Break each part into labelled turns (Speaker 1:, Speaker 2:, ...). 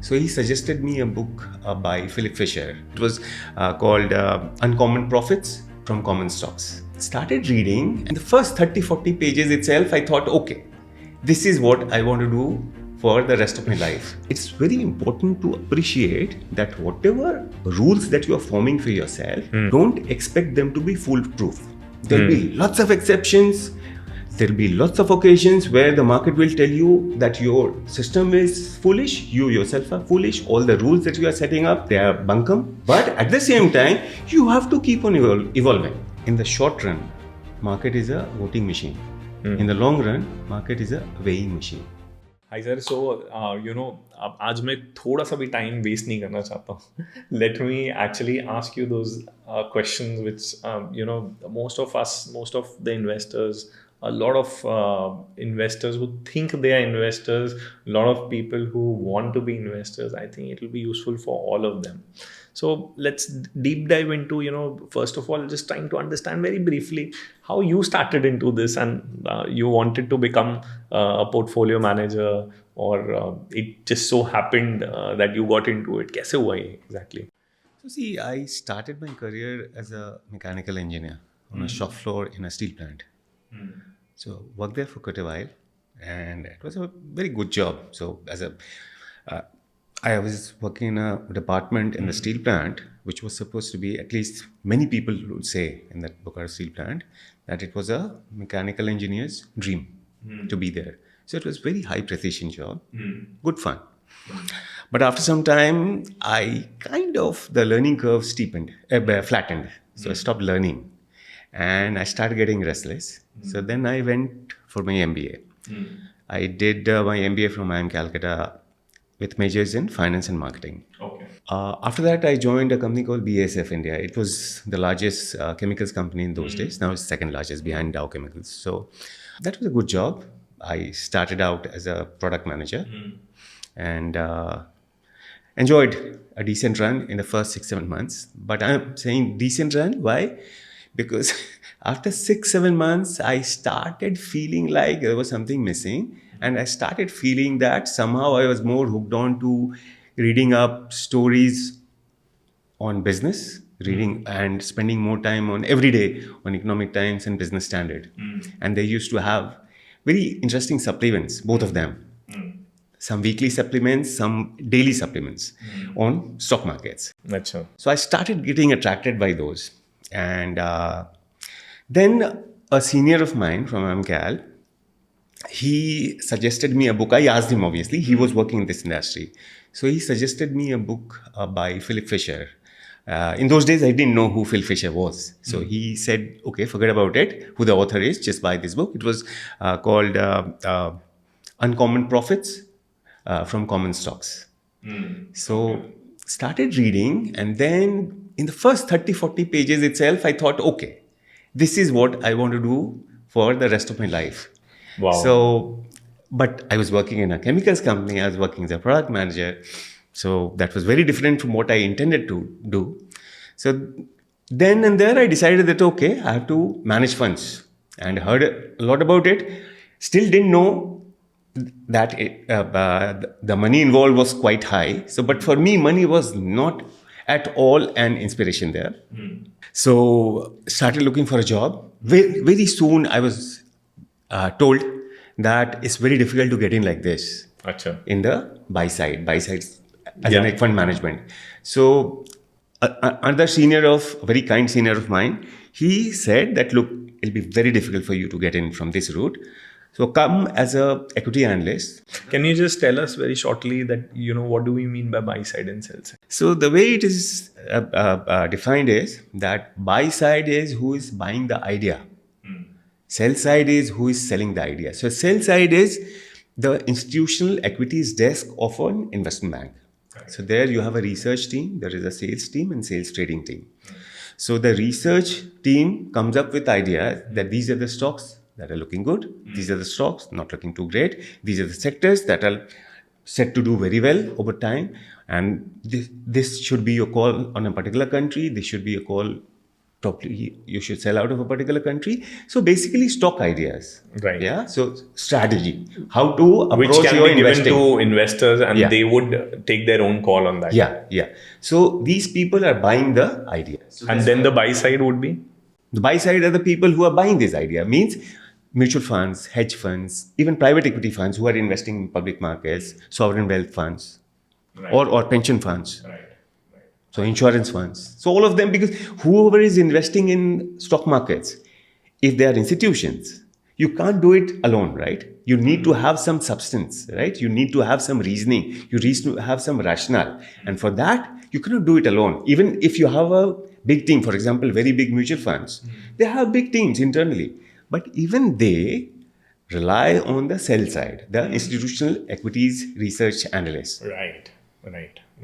Speaker 1: So he suggested me a book by Philip Fisher. It was called Uncommon Profits from Common Stocks. Started reading, and the first 30-40 pages itself, I thought, okay, this is what I want to do for the rest of my life. It's very important to appreciate that whatever rules that you are forming for yourself, don't expect them to be foolproof. There'll be lots of exceptions. There'll be lots of occasions where the market will tell you that your system is foolish, you yourself are foolish, all the rules that you are setting up, they are bunkum. But at the same time, you have to keep on evolving. In the short run, market is a voting machine. In the long run, market is a weighing machine.
Speaker 2: Hi sir, so अब आज मैं थोड़ा सा भी time waste नहीं करना चाहता हूँ. Let me actually ask you those questions which most of the investors, a lot of investors who think they are investors, a lot of people who want to be investors. I think it will be useful for all of them. So let's deep dive into, first of all, just trying to understand very briefly how you started into this and you wanted to become a portfolio manager, or it just so happened that you got into it. कैसे हुआ ये exactly?
Speaker 1: So see, I started my career as a mechanical engineer on a shop floor in a steel plant. So worked there for quite a while, and it was a very good job. So I was working in a department in the steel plant, which was supposed to be, at least many people would say in that Bucharest steel plant, that it was a mechanical engineer's dream to be there. So it was very high precision job, good fun. But after some time, the learning curve flattened. So I stopped learning and I started getting restless. So then I went for my MBA. I did my MBA from IIM Calcutta with majors in finance and marketing.
Speaker 2: Okay.
Speaker 1: After that, I joined a company called BASF India. It was the largest chemicals company in those days. Now it's second largest behind Dow Chemicals. So that was a good job. I started out as a product manager and enjoyed a decent run in the first 6-7 months. But I'm saying decent run, why? Because after 6-7 months, I started feeling like there was something missing. And I started feeling that somehow I was more hooked on to reading up stories on business, reading and spending more time on every day on Economic Times and Business Standard. And they used to have very interesting supplements, both of them. Some weekly supplements, some daily supplements on stock markets.
Speaker 2: Achha.
Speaker 1: So I started getting attracted by those. And then a senior of mine from AMCAL, he suggested me a book. I asked him, obviously, he was working in this industry. So he suggested me a book by Philip Fisher. In those days, I didn't know who Phil Fisher was. So he said, okay, forget about it, who the author is, just buy this book. It was called Uncommon Profits from Common Stocks. So started reading, and then in the first 30-40 pages itself, I thought, okay, this is what I want to do for the rest of my life.
Speaker 2: Wow.
Speaker 1: So, but I was working in a chemicals company. I was working as a product manager. So that was very different from what I intended to do. So then and there I decided that, okay, I have to manage funds, and heard a lot about it. Still didn't know that the money involved was quite high. So, but for me, money was not at all an inspiration there. So started looking for a job. Very soon I was told that it's very difficult to get in like this.
Speaker 2: Achha.
Speaker 1: In the buy side as an fund management. So another very kind senior of mine, he said that, look, it'll be very difficult for you to get in from this route. So come as a equity analyst.
Speaker 2: Can you just tell us very shortly that, what do we mean by buy side and sell side?
Speaker 1: So the way it is defined is that buy side is who is buying the idea. Sell side is who is selling the idea. So sell side is the institutional equities desk of an investment bank. Okay. So there you have a research team, there is a sales team and sales trading team. So the research team comes up with ideas that these are the stocks that are looking good. These are the stocks not looking too great. These are the sectors that are set to do very well over time. And this should be your call on a particular country. This should be a call probably you should sell out of a particular country. So basically stock ideas.
Speaker 2: Right.
Speaker 1: Yeah. So strategy, how to approach
Speaker 2: Which can
Speaker 1: your
Speaker 2: be given
Speaker 1: investing.
Speaker 2: to investors, and
Speaker 1: Yeah.
Speaker 2: they would take their own call on that.
Speaker 1: Yeah. So these people are buying the ideas.
Speaker 2: And then the buy side would be?
Speaker 1: The buy side are the people who are buying this idea, means mutual funds, hedge funds, even private equity funds who are investing in public markets, sovereign wealth funds,
Speaker 2: Right.
Speaker 1: or pension funds.
Speaker 2: Right.
Speaker 1: So insurance funds. So all of them, because whoever is investing in stock markets, if they are institutions, you can't do it alone, right? You need to have some substance, right? You need to have some reasoning. You need to have some rationale. And for that, you cannot do it alone. Even if you have a big team, for example, very big mutual funds, they have big teams internally. But even they rely on the sell side, the institutional equities research analysts.
Speaker 2: Right.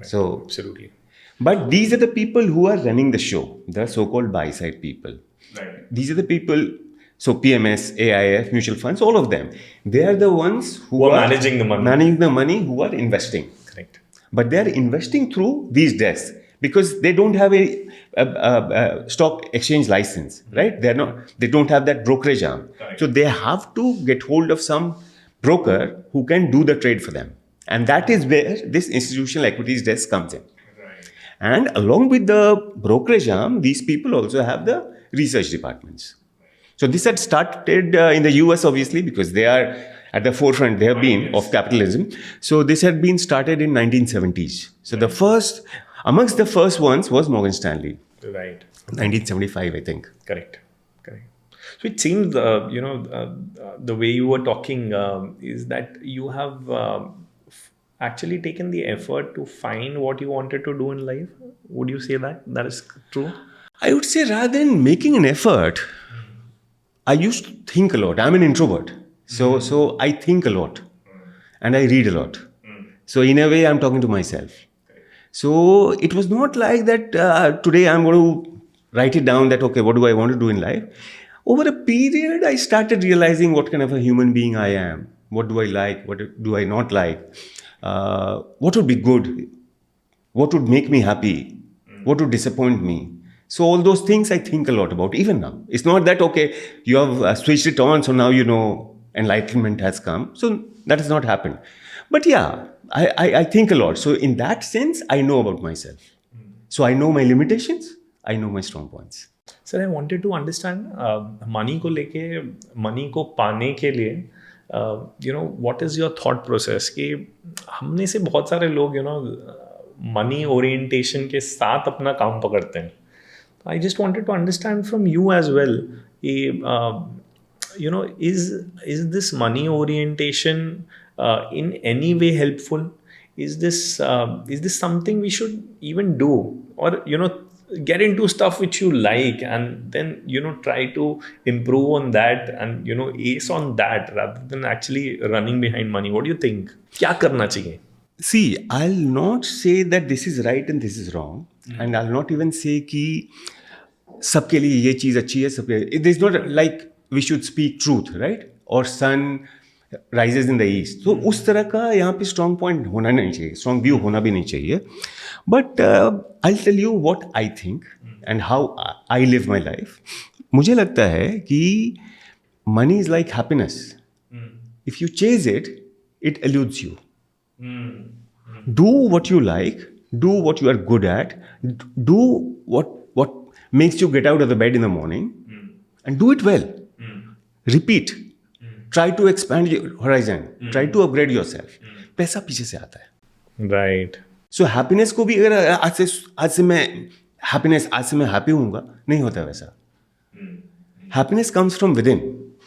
Speaker 1: So
Speaker 2: Absolutely.
Speaker 1: but these are the people who are running the show, the so-called buy-side people.
Speaker 2: Right.
Speaker 1: These are the people, so PMS, AIF, mutual funds, all of them. They are the ones who
Speaker 2: are managing the money.
Speaker 1: Managing the money, who are investing.
Speaker 2: Correct.
Speaker 1: But they are investing through these desks because they don't have a stock exchange license, right? They don't have that brokerage arm.
Speaker 2: Right.
Speaker 1: So they have to get hold of some broker who can do the trade for them. And that is where this institutional equities desk comes in.
Speaker 2: Right.
Speaker 1: And along with the brokerage arm, these people also have the research departments. So this had started in the US, obviously, because they are at the forefront, they have been, of capitalism. So this had been started in 1970s. So the first, amongst the first ones was Morgan Stanley.
Speaker 2: Right.
Speaker 1: 1975, I think.
Speaker 2: Correct. So it seems, the way you were talking is that you have actually taken the effort to find what you wanted to do in life. Would you say that is true?
Speaker 1: I would say rather than making an effort, I used to think a lot. I'm an introvert. So I think a lot and I read a lot. So in a way, I'm talking to myself. So it was not like that today I'm going to write it down that, okay, what do I want to do in life? Over a period, I started realizing what kind of a human being I am. What do I like? What do I not like? What would be good? What would make me happy? What would disappoint me? So all those things I think a lot about, even now. It's not that, okay, you have switched it on, so now you know enlightenment has come. So that has not happened. But yeah, I think a lot. So in that sense, I know about myself. So I know my limitations. I know my strong points.
Speaker 2: Sir, I wanted to understand money को लेके, money को पाने के लिए, what is your thought process? कि हमने से बहुत सारे लोग, money orientation के साथ अपना काम पकड़ते हैं. I just wanted to understand from you as well, is this money orientation in any way helpful? Is this something we should even do, or get into stuff which you like and then try to improve on that and ace on that rather than actually running behind money? What do you think? क्या करना चाहिए?
Speaker 1: See, I'll not say that this is right and this is wrong, and I'll not even say कि सबके लिए ये चीज़ अच्छी है, सबके. It is not like we should speak truth, right? Or sun rises in the east. So उस तरह का यहाँ पे strong point होना नहीं चाहिए, strong view होना भी नहीं चाहिए. But I'll tell you what I think and how I live my life. मुझे लगता है कि money is like happiness. If you chase it, it eludes you. Do what you like, do what you are good at, do what makes you get out of the bed in the morning, and do it well. Repeat. Try to expand your horizon. Try to upgrade yourself. पैसा पीछे से आता है.
Speaker 2: Right.
Speaker 1: So happiness को भी अगर आज से मैं happy होऊंगा, नहीं होता वैसा. Happiness comes from within.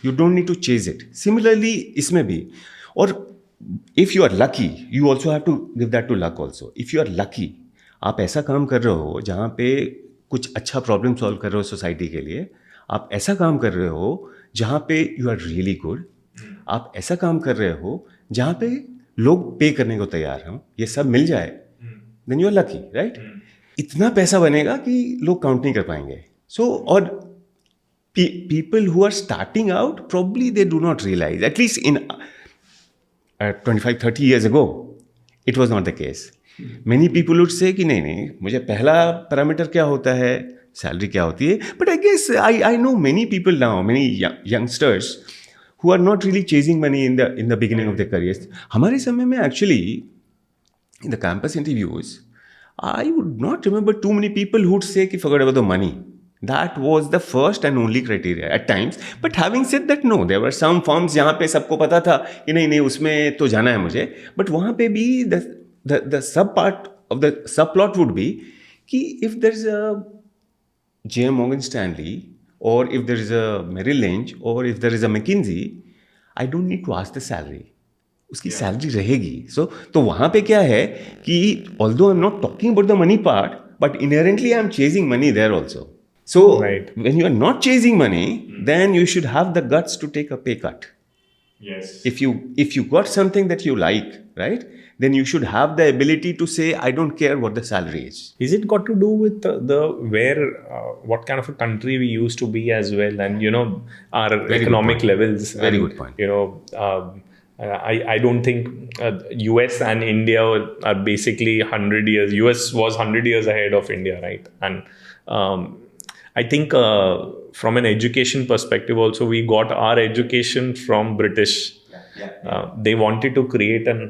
Speaker 1: You don't need to chase it. Similarly, इसमें भी. और if you are lucky, you also have to give that to luck also. If you are lucky, आप ऐसा काम कर रहे हो जहाँ पे कुछ अच्छा प्रॉब्लम सॉल्व कर रहे हो सोसाइटी के लिए, आप ऐसा काम कर रहे हो जहाँ पे यू आर रियली गुड, आप ऐसा काम कर रहे हो जहाँ पे लोग पे करने को तैयार हों, ये सब मिल जाए, then you are lucky, right? इतना पैसा बनेगा कि लोग काउंट नहीं कर पाएंगे. सो और people who are starting out, probably they do not realize, at least in 25-30 years ago, it was not the case. Many people would say कि नहीं मुझे पहला पैरामीटर क्या होता है, salary क्या होती है. But I guess I know many people now, many youngsters who are not really chasing money in the beginning of their careers. हमारे समय में actually in the campus interviews, I would not remember too many people who would say कि forget about the money. That was the first and only criteria at times. But having said that, no, there were some firms जहाँ पे सबको पता था कि नहीं उसमें तो जाना है मुझे. But वहाँ पे भी the sub part of the subplot would be कि if there is a JM Morgan Stanley or if there is a Merrill Lynch or if there is a McKinsey, I don't need to ask the salary. उसकी salary रहेगी. So तो वहाँ पे क्या है कि although I am not talking about the money part but inherently I am chasing money there also. So when you are not chasing money then you should have the guts to take a pay cut. If you got something that you like, right, then you should have the ability to say I don't care what the salary is.
Speaker 2: Is it got to do with the where what kind of a country we used to be as well, and our economic levels?
Speaker 1: Very good point.
Speaker 2: I don't think US and India are basically 100 years. US was 100 years ahead of India, right? And I think from an education perspective also, we got our education from British. They wanted to create an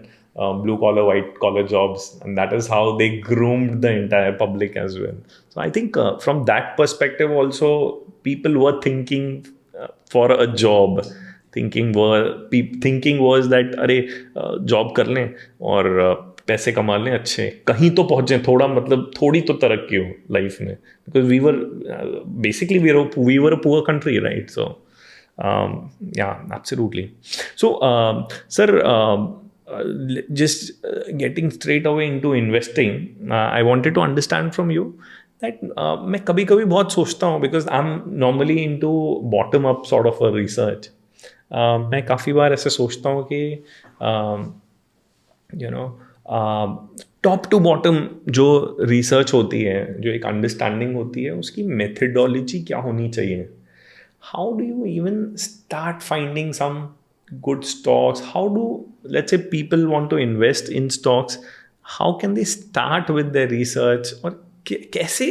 Speaker 2: blue collar, white collar jobs, and that is how they groomed the entire public as well. So I think from that perspective also, people were thinking for a job. Thinking was that अरे job कर लें और पैसे कमा लें अच्छे, कहीं तो पहुंचे, थोड़ा मतलब थोड़ी तो तरक्की हो लाइफ में, because we were basically we were a poor country, right? So yeah, absolutely. So sir, just getting straight away into investing, I wanted to understand from you that मैं कभी कभी बहुत सोचता हूँ, because I'm normally into bottom up sort of a research. मैं काफ़ी बार ऐसे सोचता हूँ कि टॉप टू बॉटम जो रिसर्च होती है, जो एक अंडरस्टैंडिंग होती है, उसकी मेथडोलॉजी क्या होनी चाहिए. How do you even start finding some good stocks? How do, let's say people want to invest in stocks, how can they start with their research, और कैसे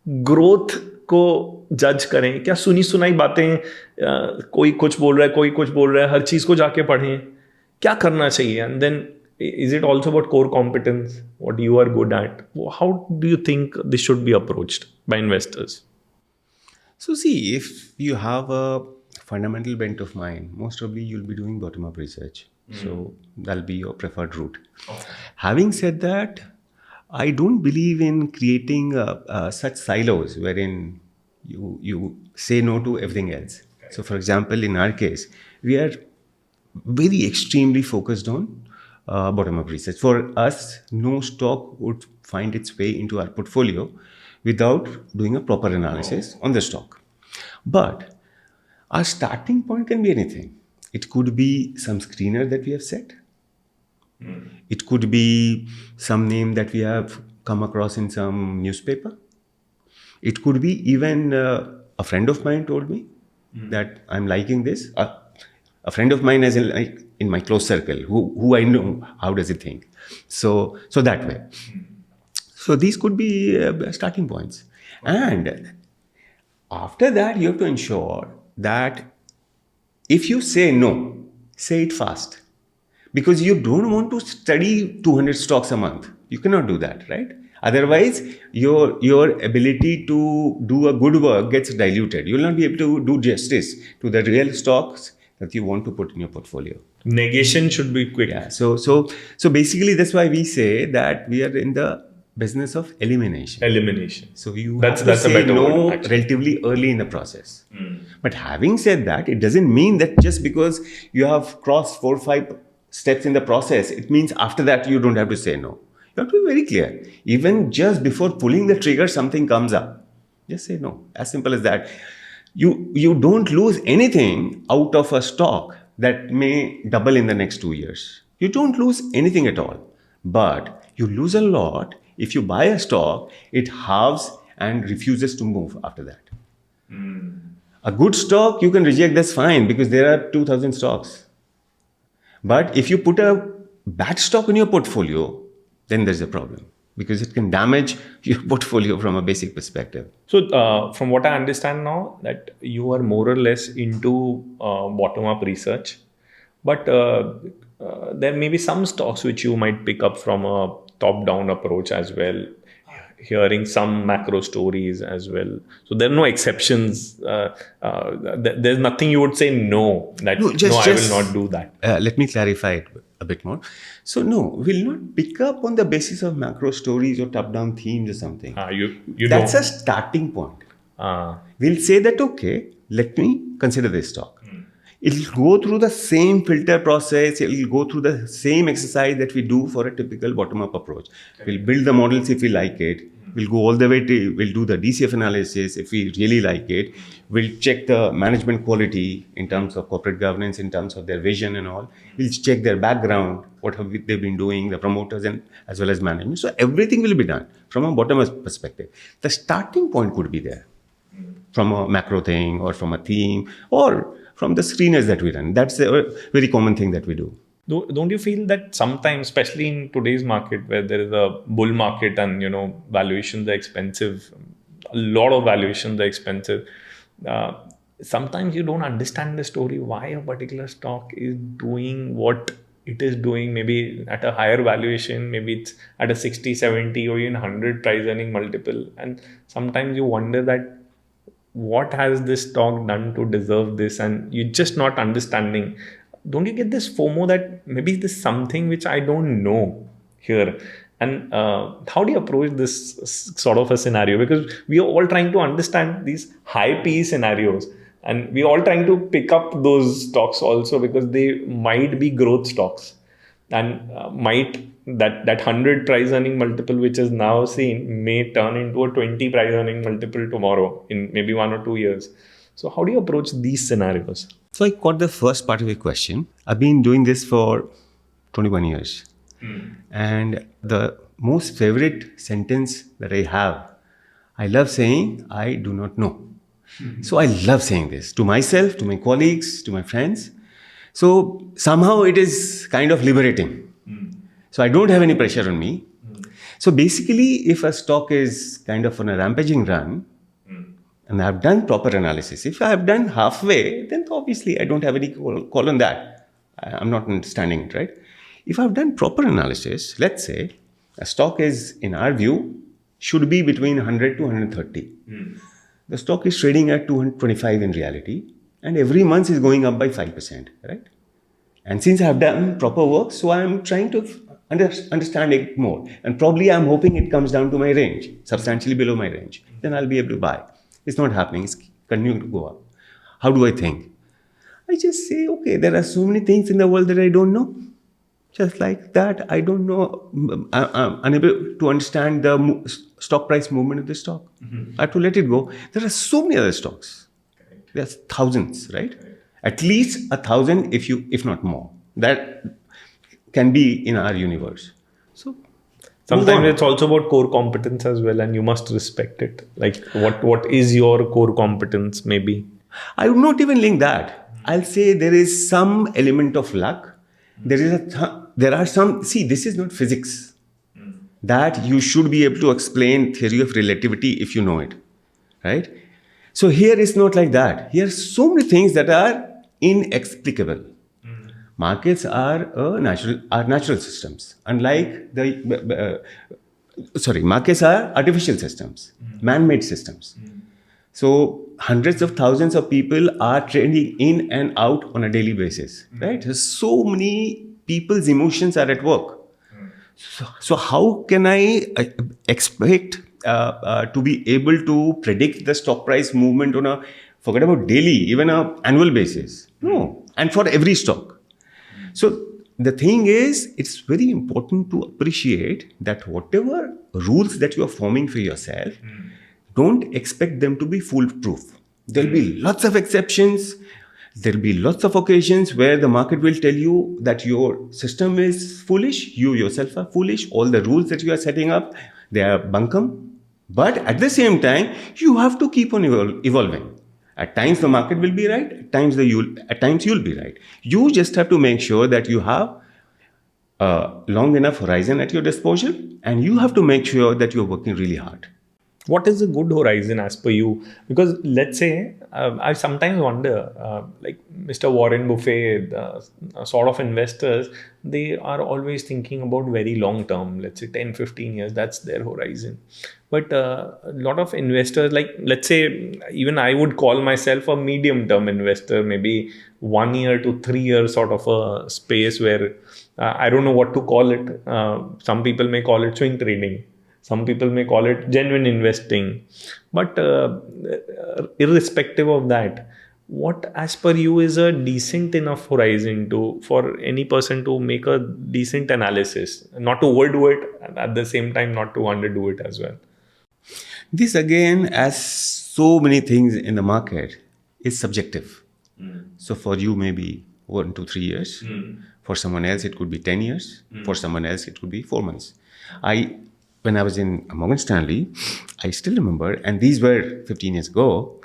Speaker 2: ग्रोथ को जज करें? क्या सुनी सुनाई बातें, कोई कुछ बोल रहा है, कोई कुछ बोल रहा है, हर चीज़ को जाके पढ़ें? क्या करना चाहिए? And then is it also about core competence, what you are good at? How do you think this should be approached by investors?
Speaker 1: So see, if you have a fundamental bent of mind, most probably you'll be doing bottom-up research. So that'll be your preferred route. Okay. Having said that, I don't believe in creating such silos wherein you say no to everything else. Okay. So for example, in our case, we are very extremely focused on bottom-up research. For us, no stock would find its way into our portfolio without doing a proper analysis on the stock. But our starting point can be anything. It could be some screener that we have set. It could be some name that we have come across in some newspaper. It could be even a friend of mine told me that I'm liking this. A friend of mine as in my close circle, who I know, how does he think? So that way. So these could be starting points. And after that, you have to ensure that if you say no, say it fast. Because you don't want to study 200 stocks a month. You cannot do that, right? Otherwise, your ability to do a good work gets diluted. You will not be able to do justice to the real stocks that you want to put in your portfolio.
Speaker 2: Negation should be quick.
Speaker 1: Yeah. So basically, that's why we say that we are in the business of elimination. So you have to say no relatively early in the process. But having said that, it doesn't mean that just because you have crossed 4 or 5 steps in the process, it means after that you don't have to say no. You have to be very clear. Even just before pulling the trigger, something comes up. Just say no. As simple as that. You don't lose anything out of a stock that may double in the next 2 years. You don't lose anything at all. But you lose a lot if you buy a stock, it halves and refuses to move after that. A good stock you can reject, that's fine, because there are 2,000 stocks. But if you put a bad stock in your portfolio, then there's a problem. because it can damage your portfolio from a basic perspective.
Speaker 2: So, from what I understand now, that you are more or less into bottom-up research, but there may be some stocks which you might pick up from a top-down approach as well, hearing some macro stories as well. So there are no exceptions. There's nothing you would say no, that no, I will not do that.
Speaker 1: Let me clarify it a bit more. So no, we'll not pick up on the basis of macro stories or top-down themes or something. That's a starting point. We'll say that, okay, let me consider this stock. It'll go through the same filter process. It'll go through the same exercise that we do for a typical bottom-up approach. We'll build the models if we like it. We'll go all the way to, we'll do the DCF analysis if we really like it. We'll check the management quality in terms of corporate governance, in terms of their vision and all. We'll check their background, what have they been doing, the promoters and as well as management. So everything will be done from a bottom-up perspective. The starting point could be there from a macro thing or from a theme or from the screeners that we run. That's a very common thing that we do.
Speaker 2: Don't you feel that sometimes, especially in today's market where there is a bull market and valuations are expensive, a lot of valuations are expensive, sometimes you don't understand the story why a particular stock is doing what it is doing, maybe at a higher valuation, maybe it's at a 60, 70 or even 100 price earning multiple, and sometimes you wonder that what has this stock done to deserve this, and you're just not understanding. Don't you get this FOMO that maybe there's something which I don't know here? And how do you approach this sort of a scenario? Because we are all trying to understand these high PE scenarios, and we're all trying to pick up those stocks also because they might be growth stocks, and might that 100 price earning multiple which is now seen may turn into a 20 price earning multiple tomorrow in maybe 1 or 2 years. So how do you approach these scenarios?
Speaker 1: So I caught the first part of your question. I've been doing this for 21 years. And the most favorite sentence that I love saying, I do not know. So I love saying this to myself, to my colleagues, to my friends. So somehow it is kind of liberating. So I don't have any pressure on me. So basically, if a stock is kind of on a rampaging run, and I've done proper analysis, if I have done halfway, then obviously I don't have any call on that. I'm not understanding it, right? If I've done proper analysis, let's say a stock is, in our view, should be between 100 to 130. The stock is trading at 225 in reality, and every month is going up by 5%, right? And since I've done proper work, so I'm trying to understand it more. And probably I'm hoping it comes down to my range, substantially below my range. Then I'll be able to buy. It's not happening. It's continuing to go up. How do I think? I just say, okay, there are so many things in the world that I don't know. Just like that, I don't know. I'm unable to understand the stock price movement of the stock. I have to let it go. There are so many other stocks. There's thousands, right? At least 1,000, if not more. That can be in our universe. So
Speaker 2: sometimes it's also about core competence as well, and you must respect it. Like what is your core competence maybe?
Speaker 1: I would not even link that. I'll say there is some element of luck. There are some, see, this is not physics. That you should be able to explain theory of relativity if you know it, right? So here it's not like that. Here are so many things that are inexplicable. Markets are natural systems. Unlike markets are artificial systems, man-made systems. So hundreds of thousands of people are trading in and out on a daily basis, right? So many people's emotions are at work. So how can I expect to be able to predict the stock price movement on forget about daily, even an annual basis? No, and for every stock. So the thing is, it's very important to appreciate that whatever rules that you are forming for yourself, don't expect them to be foolproof. There'll be lots of exceptions. There'll be lots of occasions where the market will tell you that your system is foolish, you yourself are foolish, all the rules that you are setting up, they are bunkum. But at the same time, you have to keep on evolving. At times the market will be right, at times you'll be right. You just have to make sure that you have long enough horizon at your disposal, and you have to make sure that you're working really hard.
Speaker 2: What is a good horizon as per you? Because let's say I sometimes wonder, like Mr. Warren Buffett, sort of investors, they are always thinking about very long term, let's say 10-15 years, that's their horizon. But a lot of investors, like let's say even I would call myself a medium term investor, maybe 1 year to 3 years sort of a space where I don't know what to call it. Some people may call it swing trading. Some people may call it genuine investing. But irrespective of that, what as per you is a decent enough horizon for any person to make a decent analysis, not to overdo it, and at the same time not to underdo it as well?
Speaker 1: This again, as so many things in the market, is subjective. So for you, maybe 1 to 3 years. For someone else, it could be 10 years. For someone else, it could be 4 months. When I was in Morgan Stanley, I still remember, and these were 15 years ago,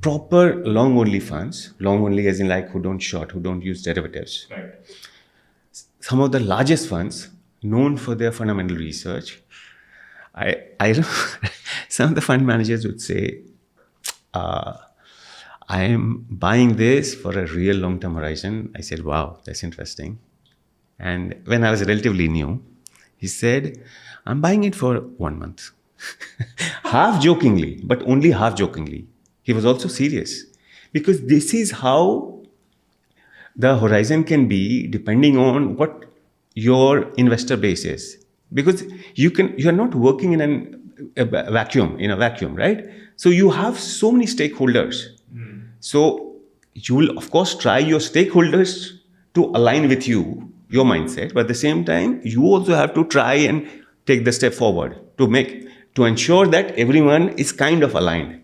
Speaker 1: proper long-only funds, long-only as in like who don't short, who don't use derivatives.
Speaker 2: Right.
Speaker 1: Some of the largest funds known for their fundamental research, some of the fund managers would say, I am buying this for a real long-term horizon. I said, wow, that's interesting. And when I was relatively new, he said, I'm buying it for 1 month. Half jokingly, but only half jokingly. He was also serious. Because this is how the horizon can be depending on what your investor base is. Because you're not working in a vacuum, right? So you have so many stakeholders. So you will, of course, try your stakeholders to align with you, your mindset, but at the same time, you also have to try and take the step forward to ensure that everyone is kind of aligned.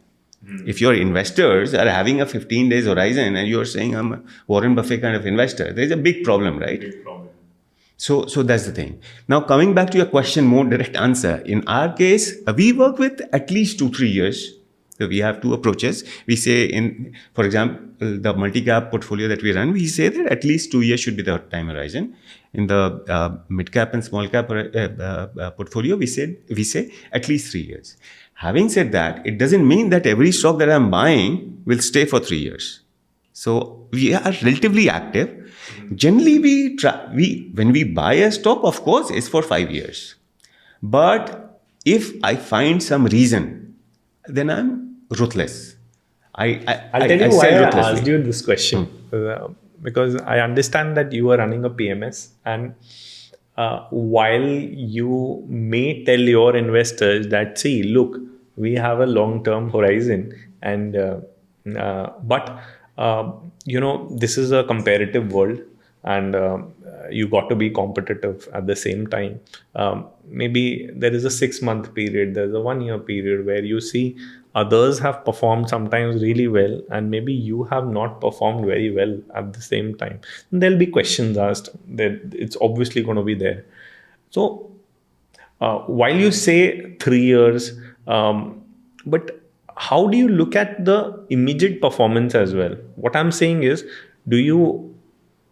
Speaker 1: If your investors are having a 15 days horizon and you're saying I'm a Warren Buffett kind of investor, there's a big problem, right?
Speaker 2: Big problem.
Speaker 1: So that's the thing. Now, coming back to your question, more direct answer. In our case, we work with at least 2-3 years. So we have two approaches. We say for example, the multi-cap portfolio that we run, we say that at least 2 years should be the time horizon. In the mid-cap and small-cap portfolio, we say at least 3 years. Having said that, it doesn't mean that every stock that I'm buying will stay for 3 years. So we are relatively active. Generally, when we buy a stock, of course, it's for 5 years. But if I find some reason, then I'm ruthless.
Speaker 2: I'll tell you why I asked you this question. Because I understand that you are running a PMS, and while you may tell your investors that, see, look, we have a long-term horizon, and but this is a comparative world, and you got to be competitive at the same time. Maybe there is a 6-month period, there's a 1-year period where you see others have performed sometimes really well, and maybe you have not performed very well at the same time. And there'll be questions asked, that it's obviously going to be there. So while you say 3 years, but how do you look at the immediate performance as well? What I'm saying is,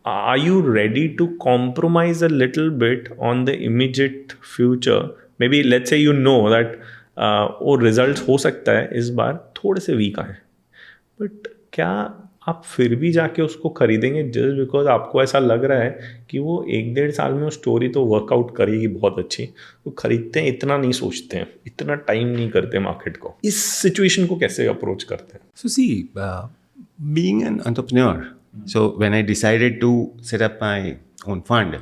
Speaker 2: are you ready to compromise a little bit on the immediate future? Maybe let's say that वो result हो सकता है इस बार थोड़े से week आए, but क्या आप फिर भी जाके उसको खरीदेंगे जस्ट बिकॉज आपको ऐसा लग रहा है कि वो 1-1.5 साल में वो स्टोरी तो वर्कआउट करेगी बहुत अच्छी, तो खरीदते हैं, इतना नहीं सोचते हैं, इतना टाइम नहीं करते मार्केट को? इस सिचुएशन को कैसे अप्रोच करते हैं?
Speaker 1: So see, being an entrepreneur, so when I decided to set up my own fund,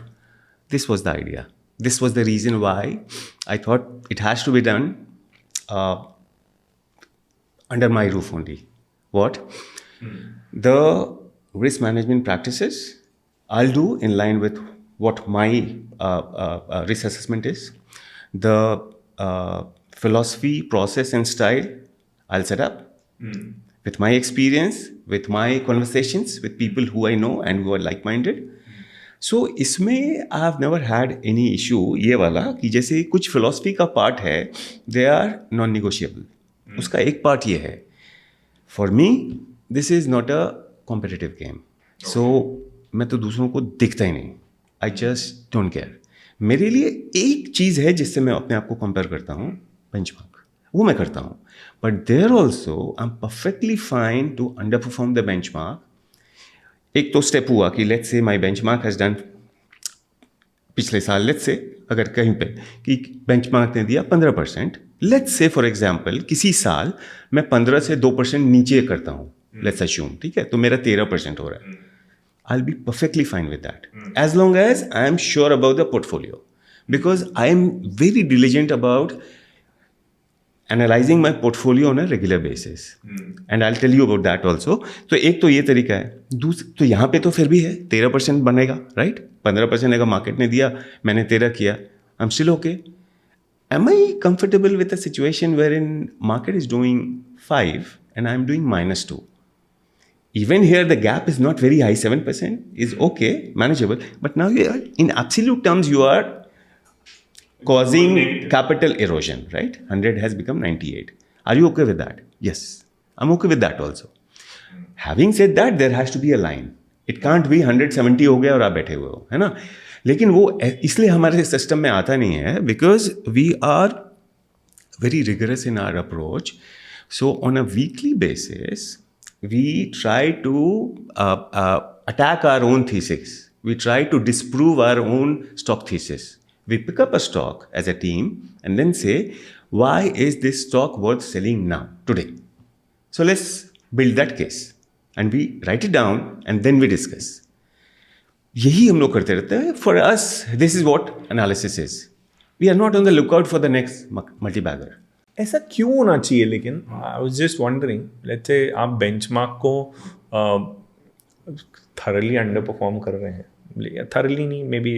Speaker 1: this was the idea. This was the reason why I thought it has to be done under my roof only. What? The risk management practices I'll do in line with what my risk assessment is. The philosophy, process and style I'll set up with my experience, with my conversations with people who I know and who are like-minded. So इसमें I have never had any issue ये वाला कि जैसे कुछ philosophy का part है, they are non-negotiable. उसका एक part ये है, for me this is not a competitive game. So मैं तो दूसरों को दिखता ही नहीं. I just don't care. मेरे लिए एक चीज़ है जिससे मैं अपने आप को कंपेयर करता हूँ, बेंचमार्क. वो मैं करता हूँ. But there also I am perfectly fine to underperform the benchmark. एक तो स्टेप हुआ कि let's say my benchmark has done पिछले साल, लेट्स से अगर कहीं पे कि बेंचमार्क ने दिया 15%, लेट्स से फॉर एग्जांपल किसी साल मैं 15 से 2% नीचे करता हूँ, लेट्स अश्यूम, ठीक है, तो मेरा 13% हो रहा है. I'll be perfectly fine with that. As long as I am sure about the portfolio. Because I am very diligent about analyzing my portfolio on a regular basis. And I'll tell you about that also. तो एक तो ये तरीका है. तो यहाँ पे तो फिर भी है 13% बनेगा, राइट? 15% अगर मार्केट ने दिया, मैंने 13 किया, I'm still okay. Am I comfortable with a situation wherein market is doing 5 and I'm doing -2? Even here, the gap is not very high. 7% is okay, manageable. But now, in absolute terms, you are causing capital erosion, right? 100 has become 98. Are you okay with that? Yes, I'm okay with that also. Having said that, there has to be a line. It can't be 170 हो गया और आप बैठे हुए हो, है ना? लेकिन वो इसलिए हमारे सिस्टम में आता नहीं है, because we are very rigorous in our approach. So on a weekly basis, we try to attack our own thesis. We try to disprove our own stock thesis. We pick up a stock as a team and then say, why is this stock worth selling now, today? So let's build that case. And we write it down and then we discuss. यही हम लोग करते रहते हैं. For us, this is what analysis is. We are not on the lookout for the next multi-bagger.
Speaker 2: ऐसा क्यों होना चाहिए? लेकिन I was just wondering, let's say आप बेंचमार्क को थरली अंडर परफॉर्म कर रहे हैं, थरली नहीं, maybe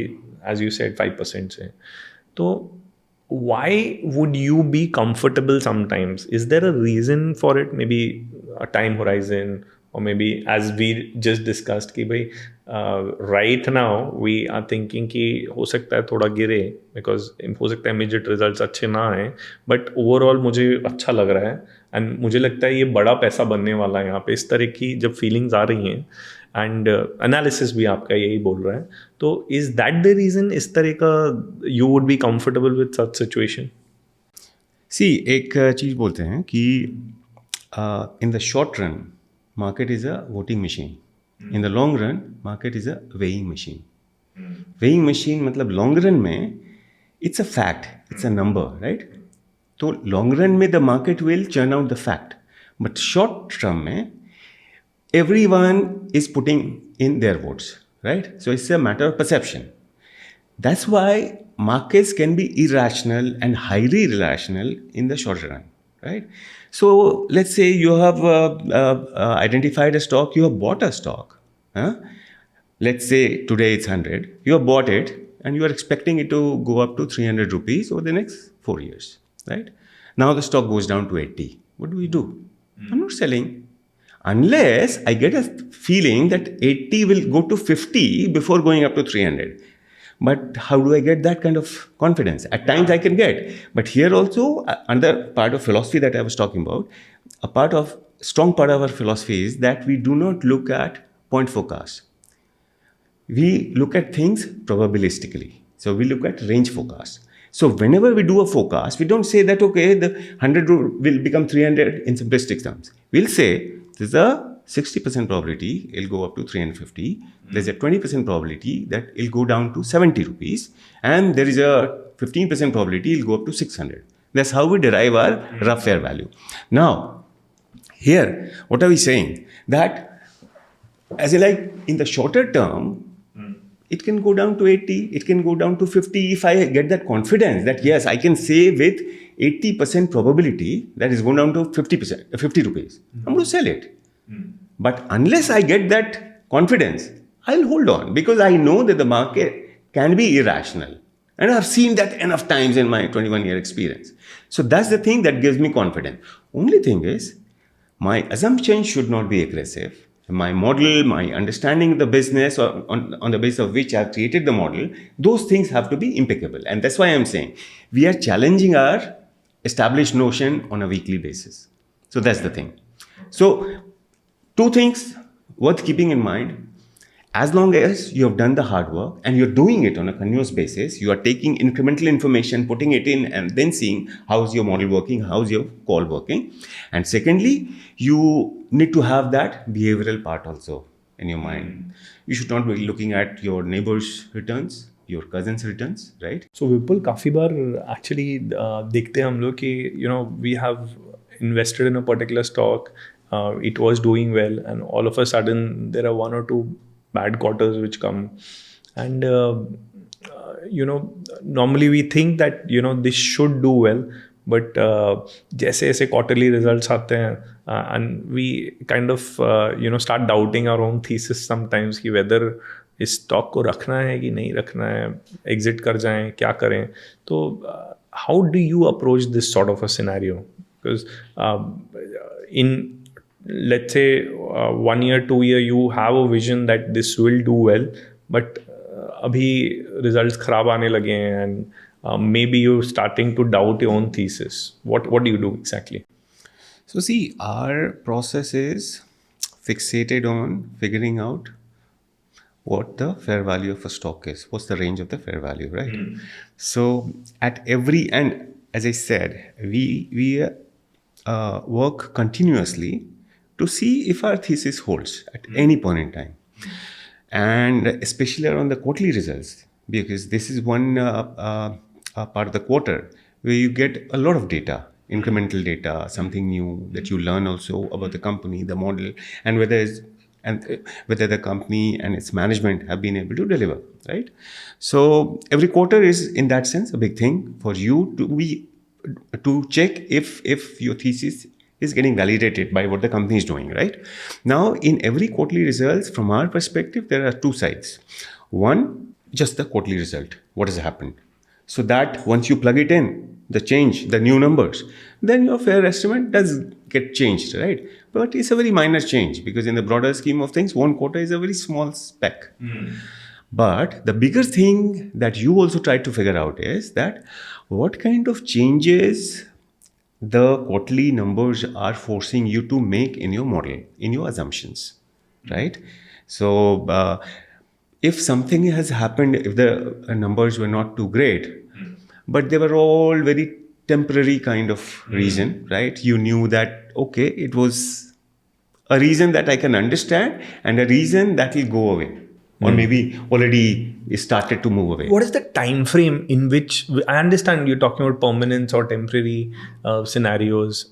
Speaker 2: as you said 5% से, तो why would you be comfortable sometimes? Is there a reason for it? Maybe a time horizon, or maybe as we just discussed कि भाई right now we are thinking कि हो सकता है थोड़ा गिरे, because हो सकता है immediate results अच्छे ना आए, but overall मुझे अच्छा लग रहा है and मुझे लगता है ये बड़ा पैसा बनने वाला है यहाँ पे. इस तरह की जब feelings आ रही हैं and analysis भी आपका यही बोल रहा है, तो is that the reason इस तरह का you would be comfortable with such situation?
Speaker 1: See, एक चीज़ बोलते हैं कि in the short run market is a voting machine. In the long run, market is a weighing machine. Weighing machine मतलब long run में it's a fact, it's a number, right? तो long run में the market will churn out the fact. But short term में everyone is putting in their votes, right? So it's a matter of perception. That's why markets can be irrational and highly irrational in the short run, right? So let's say you have identified a stock, you have bought a stock. Let's say today it's 100, you have bought it and you are expecting it to go up to 300 rupees over the next 4 years, right? Now the stock goes down to 80. What do? I'm not selling. Unless I get a feeling that 80 will go to 50 before going up to 300. But how do I get that kind of confidence? At times I can get. But here also, another part of philosophy that I was talking about, strong part of our philosophy is that we do not look at point forecast. We look at things probabilistically. So we look at range forecast. So whenever we do a forecast, we don't say that, okay, the 100 will become 300 in simplistic terms. We'll say there's a 60% probability it'll go up to 350. There's a 20% probability that it'll go down to 70 rupees. And there is a 15% probability it'll go up to 600. That's how we derive our rough fair value. Now, here, what are we saying? That as in like in the shorter term, it can go down to 80, it can go down to 50. If I get that confidence that yes, I can say with 80% probability that is going down to 50 rupees, I'm going to sell it. But unless I get that confidence, I'll hold on because I know that the market can be irrational. And I've seen that enough times in my 21-year experience. So that's the thing that gives me confidence. Only thing is, my assumptions should not be aggressive. My model, my understanding of the business or on the basis of which I've created the model, those things have to be impeccable. And that's why I'm saying we are challenging our established notion on a weekly basis. So that's the thing. So 2 things worth keeping in mind. As long as you have done the hard work and you're doing it on a continuous basis, you are taking incremental information, putting it in, and then seeing how's your model working, how's your call working. And secondly, you need to have that behavioral part also in your mind. You should not be looking at your neighbor's returns, your cousin's returns, right?
Speaker 2: So Vipul, काफी बार actually देखते हैं हम लोग कि we have invested in a particular stock, it was doing well, and all of a sudden there are one or two bad quarters which come, and normally we think that this should do well, but जैसे ऐसे quarterly results आते हैं, and we kind of start doubting our own thesis sometimes कि whether इस stock को रखना है कि नहीं रखना है, एग्जिट कर जाएं, क्या करें. तो how do you approach this sort of a scenario? Because in let's say 1 year 2 year you have a vision that this will do well, but अभी results खराब आने लगे हैं, and maybe you're starting to doubt your own thesis. What do you do exactly?
Speaker 1: So see, our process is fixated on figuring out what the fair value of a stock is, what's the range of the fair value, right? So at every end, as I said, we work continuously to see if our thesis holds at any point in time, and especially around the quarterly results, because this is one part of the quarter where you get a lot of data, incremental data, something new that you learn also about the company, the model, and whether the company and its management have been able to deliver, right? So every quarter is, in that sense, a big thing for you to check if your thesis is getting validated by what the company is doing, right? Now, in every quarterly results, from our perspective, there are two sides. One, just the quarterly result, what has happened. So that once you plug it in, the change, the new numbers, then your fair estimate does get changed, right? But it's a very minor change, because in the broader scheme of things, one quarter is a very small speck. But the bigger thing that you also try to figure out is that what kind of changes the quarterly numbers are forcing you to make in your model, in your assumptions, right? So if something has happened, if the numbers were not too great, but they were all very temporary kind of reason, right? You knew that, okay, it was a reason that I can understand and a reason that will go away, or maybe already started to move away.
Speaker 2: What is the time frame in which, I understand you're talking about permanence or temporary scenarios,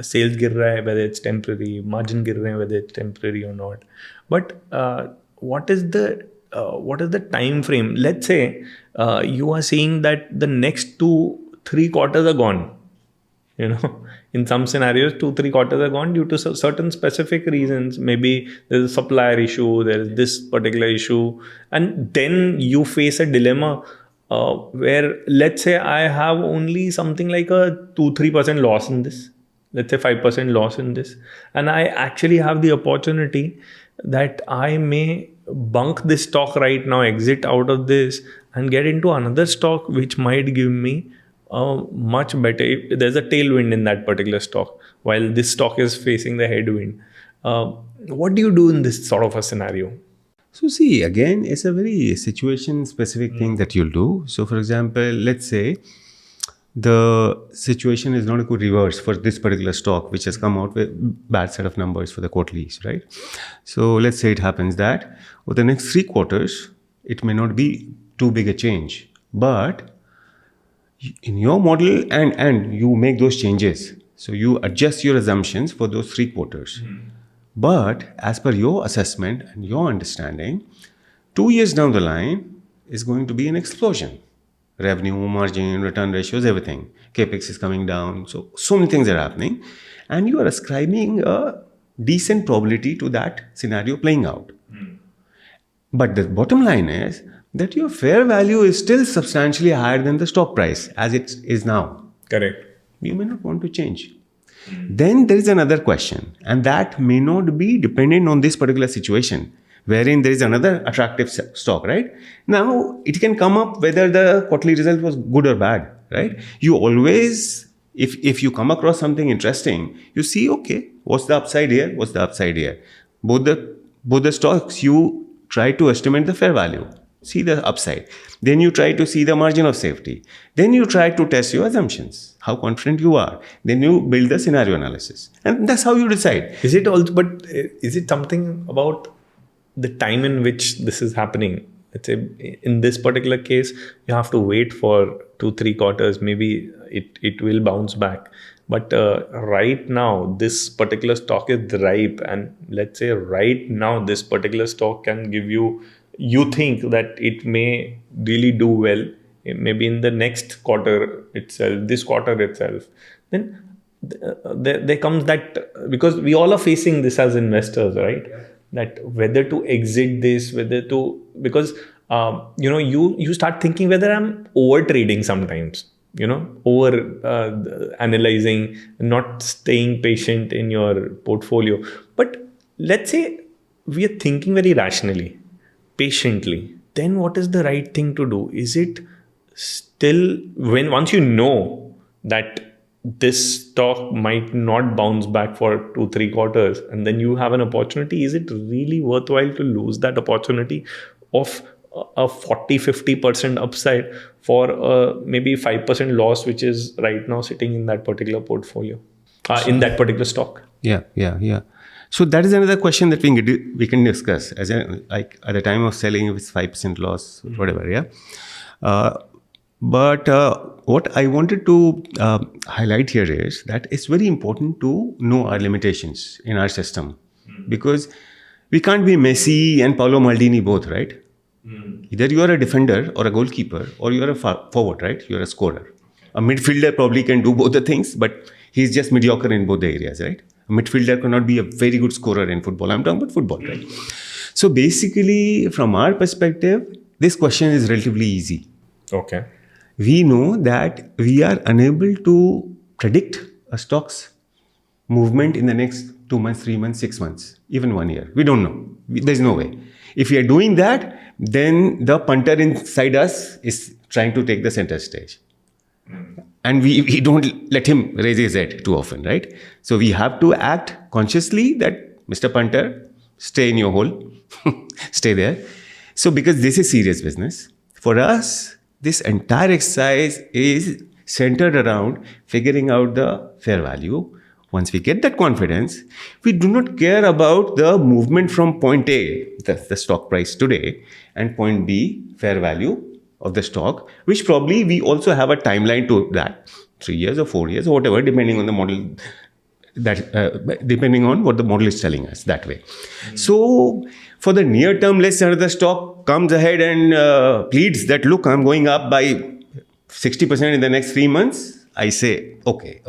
Speaker 2: sales गिर रहा है, whether it's temporary, margin गिर रहे हैं, whether it's temporary or not, but what is the time frame? Let's say you are saying that the next 2-3 quarters are gone. In some scenarios 2-3 quarters are gone due to certain specific reasons. Maybe there's a supplier issue, there is this particular issue, and then you face a dilemma where, let's say I have only something like a 2-3% loss in this, let's say 5% loss in this, and I actually have the opportunity that I may bunk this stock right now, exit out of this and get into another stock which might give me much better. There's a tailwind in that particular stock while this stock is facing the headwind. What do you do in this sort of a scenario?
Speaker 1: So see, again, it's a very situation specific thing that you'll do. So for example, let's say the situation is not a good reverse for this particular stock, which has come out with bad set of numbers for the quarterlies, right? So let's say it happens that over the next 3 quarters, it may not be too big a change, but in your model, and you make those changes. So you adjust your assumptions for those 3 quarters. But as per your assessment and your understanding, 2 years down the line is going to be an explosion. Revenue, margin, return ratios, everything. Capex is coming down. So many things are happening. And you are ascribing a decent probability to that scenario playing out. But the bottom line is that your fair value is still substantially higher than the stock price as it is now.
Speaker 2: Correct.
Speaker 1: You may not want to change. Then there is another question, and that may not be dependent on this particular situation, wherein there is another attractive stock, right? Now, it can come up whether the quarterly result was good or bad, right? You always, if you come across something interesting, you see, okay, what's the upside here? What's the upside here? Both the stocks, you try to estimate the fair value, see the upside. Then you try to see the margin of safety. Then you try to test your assumptions, how confident you are. Then you build the scenario analysis. And that's how you decide.
Speaker 2: Is it also, but is it something about the time in which this is happening? Let's say in this particular case, you have to wait for 2-3 quarters. Maybe it will bounce back. But right now, this particular stock is ripe. And let's say right now, this particular stock can give you think that it may really do well, maybe in the next quarter itself, this quarter itself. Then there comes that, because we all are facing this as investors, right? Yeah. That whether to exit this, because you start thinking whether I'm over trading sometimes, over analyzing, not staying patient in your portfolio. But let's say we are thinking very rationally, patiently, then what is the right thing to do? Is it still, once you know that this stock might not bounce back for 2-3 quarters, and then you have an opportunity, is it really worthwhile to lose that opportunity of a 40-50% upside for maybe 5% loss, which is right now sitting in that particular portfolio, in that particular stock? Yeah.
Speaker 1: So that is another question that we can discuss. Like at the time of selling, if it's 5% loss, whatever. Yeah. But what I wanted to highlight here is that it's very important to know our limitations in our system, because we can't be Messi and Paolo Maldini both, right? Either you are a defender or a goalkeeper, or you are a forward, right? You are a scorer. A midfielder probably can do both the things, but he's just mediocre in both the areas, right? A midfielder cannot be a very good scorer in football. I'm talking about football, right? So basically, from our perspective, this question is relatively easy.
Speaker 2: Okay.
Speaker 1: We know that we are unable to predict a stock's movement in the next 2 months, 3 months, 6 months, even 1 year. We don't know. There's no way. If we are doing that, then the punter inside us is trying to take the center stage. And we don't let him raise his head too often, right? So we have to act consciously that, Mr. Punter, stay in your hole, stay there. So because this is serious business, for us, this entire exercise is centered around figuring out the fair value. Once we get that confidence, we do not care about the movement from point A, the stock price today, and point B, fair value of the stock, which probably we also have a timeline to that, 3 years or 4 years or whatever, depending on the model, depending on what the model is telling us that way. So for the near term, let's say the stock comes ahead and pleads that, look, I'm going up by 60% in the next 3 months, I say, okay.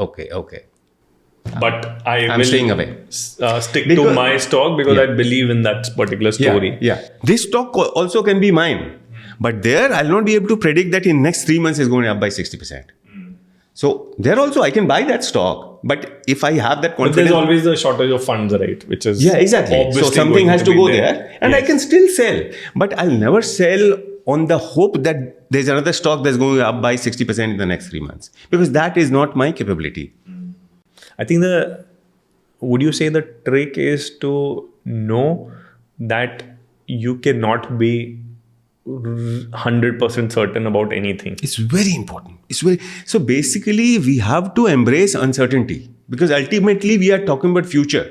Speaker 2: But
Speaker 1: I'm staying away.
Speaker 2: Stick to my stock because I believe in that particular story.
Speaker 1: Yeah. This stock also can be mine. But there, I'll not be able to predict that in next 3 months it's going up by 60%. So there also I can buy that stock. But if I have that confidence...
Speaker 2: But there's always the shortage of funds, right? Which is...
Speaker 1: Yeah, exactly. So something has to go there. And yes. I can still sell. But I'll never sell on the hope that there's another stock that's going up by 60% in the next 3 months. Because that is not my capability.
Speaker 2: I think would you say the trick is to know that you cannot be 100% certain about anything?
Speaker 1: It's very important. So basically we have to embrace uncertainty, because ultimately we are talking about future.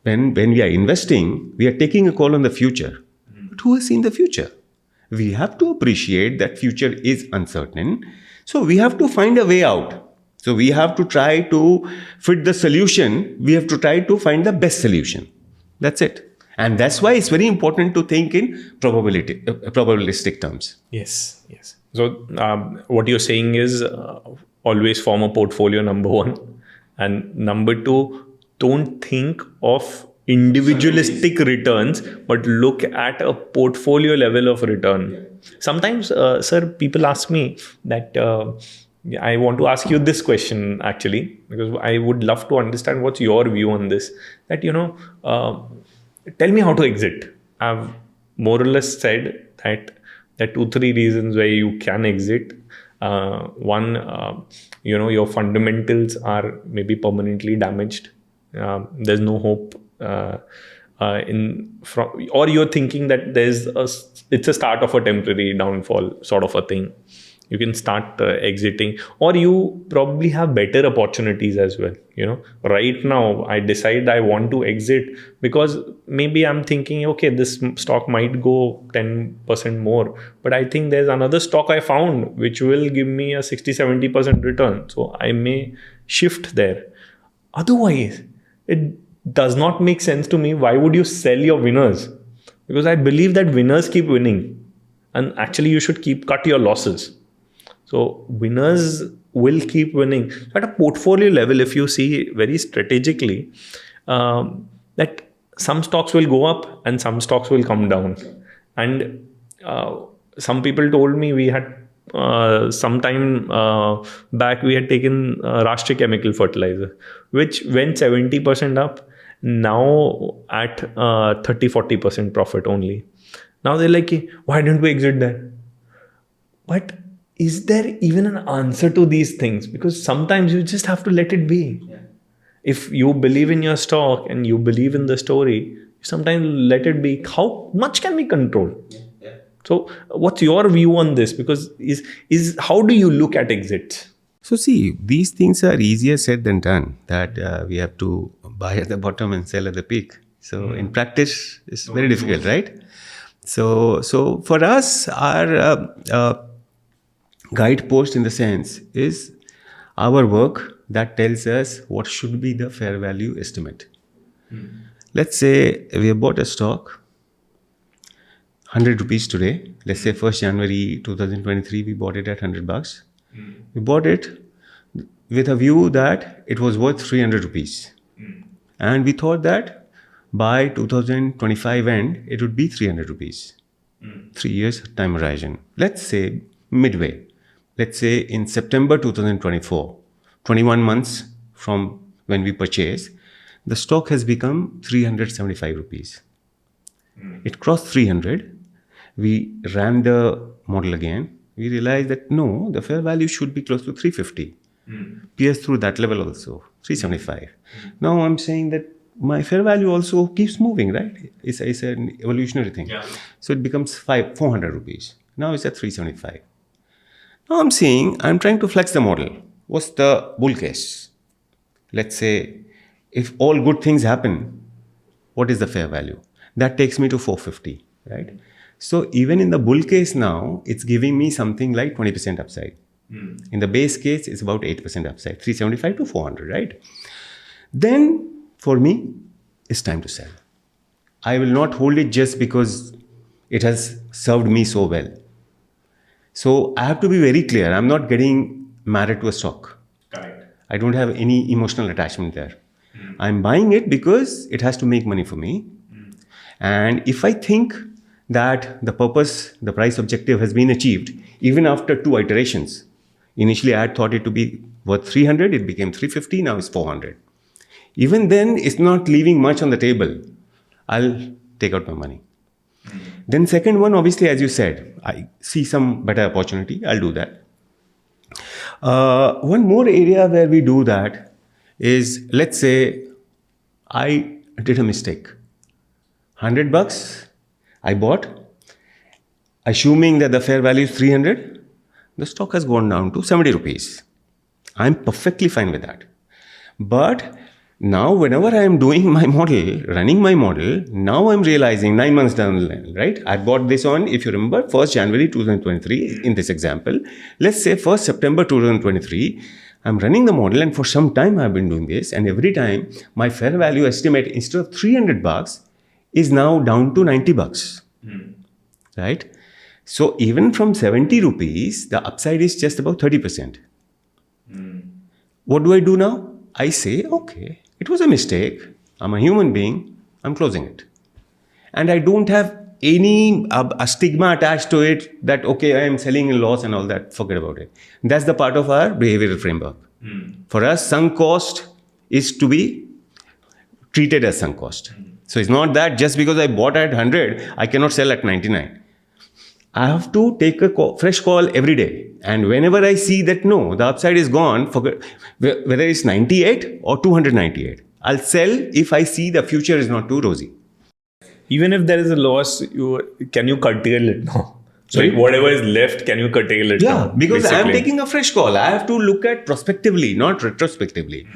Speaker 1: When we are investing, we are taking a call on the future. But who has seen the future? We have to appreciate that future is uncertain. So we have to find a way out. So we have to try to fit the solution. We have to try to find the best solution. That's it. And that's why it's very important to think in probabilistic terms.
Speaker 2: Yes. So what you're saying is always form a portfolio, number one. And number two, don't think of individualistic returns, but look at a portfolio level of return. Sometimes, sir, people ask me that... I want to ask you this question actually, because I would love to understand what's your view on this. That, tell me how to exit. I've more or less said that there are 2-3 reasons why you can exit. One, your fundamentals are maybe permanently damaged. There's no hope or you're thinking that it's a start of a temporary downfall sort of a thing. You can start exiting, or you probably have better opportunities as well. Right now I decide I want to exit because maybe I'm thinking, okay, this stock might go 10% more, but I think there's another stock I found which will give me a 60-70% return, so I may shift there. Otherwise, it does not make sense to me. Why would you sell your winners? Because I believe that winners keep winning, and actually you should cut your losses. So winners will keep winning. At a portfolio level, if you see very strategically, that some stocks will go up and some stocks will come down. And some people told me, we had some time back, we had taken Rashtriya Chemical Fertilizer, which went 70% up, now at 30-40% profit only. Now they're like, why didn't we exit there? But is there even an answer to these things? Because sometimes you just have to let it be. Yeah. If you believe in your stock and you believe in the story, sometimes let it be. How much can we control? Yeah. So what's your view on this? Because how do you look at exits?
Speaker 1: So see, these things are easier said than done, that we have to buy at the bottom and sell at the peak. So in practice, it's very difficult, right? So for us, our guidepost in the sense is our work that tells us what should be the fair value estimate. Let's say we have bought a stock 100 rupees today. Let's say 1st January 2023 we bought it at $100. We bought it with a view that it was worth 300 rupees, and we thought that by 2025 end it would be 300 rupees. 3 years time horizon. Let's say midway. Let's say in September 2024, 21 months from when we purchased, the stock has become 375 rupees. It crossed 300. We ran the model again. We realized that no, the fair value should be close to 350. Pierce through that level also, 375. Now I'm saying that my fair value also keeps moving, right? It's an evolutionary thing. Yeah. So it becomes 400 rupees. Now it's at 375. Now I'm trying to flex the model. What's the bull case? Let's say if all good things happen, what is the fair value? That takes me to 450, right? So even in the bull case now, it's giving me something like 20% upside. In the base case, it's about 8% upside, 375 to 400, right? Then for me, it's time to sell. I will not hold it just because it has served me so well. So I have to be very clear. I'm not getting married to a stock. Correct. I don't have any emotional attachment there. I'm buying it because it has to make money for me. And if I think that the purpose, the price objective has been achieved, even after 2 iterations. Initially, I had thought it to be worth 300. It became 350. Now it's 400. Even then, it's not leaving much on the table. I'll take out my money. Then second one, obviously, as you said, I see some better opportunity. I'll do that. One more area where we do that is, let's say I did a mistake. $100 I bought, assuming that the fair value is 300. The stock has gone down to 70 rupees. I'm perfectly fine with that. But now whenever I am doing my model, running my model, now I'm realizing 9 months down the line, right? I bought this on, if you remember, 1st January 2023 in this example. Let's say 1st September 2023, I'm running the model, and for some time I've been doing this, and every time my fair value estimate instead of $300 is now down to $90, right? So even from 70 rupees, the upside is just about 30%. What do I do now? I say, okay, it was a mistake. I'm a human being. I'm closing it. And I don't have any a stigma attached to it that, okay, I am selling in loss and all that. Forget about it. That's the part of our behavioral framework. For us, sunk cost is to be treated as sunk cost. So it's not that just because I bought at 100, I cannot sell at 99. I have to take a fresh call every day. And whenever I see that, no, the upside is gone, forget, whether it's 98 or 298, I'll sell if I see the future is not too rosy.
Speaker 2: Even if there is a loss, can you curtail it now?
Speaker 1: Sorry?
Speaker 2: Like whatever is left, can you curtail it now?
Speaker 1: Yeah, because I am
Speaker 2: basically?
Speaker 1: taking a fresh call. I have to look at prospectively, not retrospectively.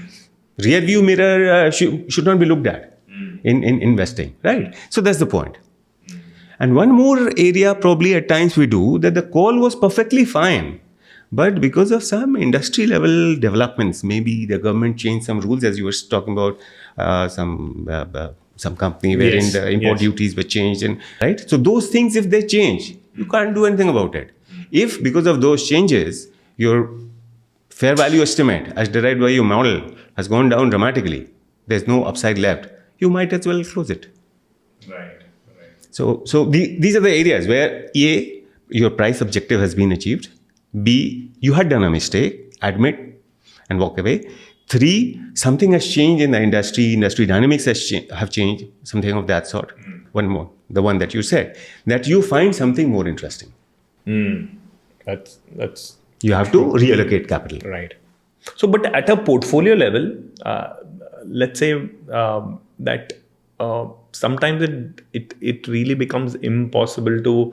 Speaker 1: Rear view mirror should not be looked at in investing, right? So that's the point. And one more area probably at times we do that the call was perfectly fine. But because of some industry level developments, maybe the government changed some rules, as you were talking about some company wherein
Speaker 2: Yes,
Speaker 1: the import
Speaker 2: yes.
Speaker 1: duties were changed, and right. So those things, if they change, you can't do anything about it. If because of those changes, your fair value estimate as derived by your model has gone down dramatically, there's no upside left, you might as well close it.
Speaker 2: Right.
Speaker 1: So these are the areas where A, your price objective has been achieved. B, you had done a mistake, admit and walk away. 3, something has changed in the industry dynamics have changed, something of that sort. One more, the one that you said, that you find something more interesting.
Speaker 2: That's
Speaker 1: You have to reallocate capital.
Speaker 2: right. So, but at a portfolio level, let's say that sometimes it really becomes impossible to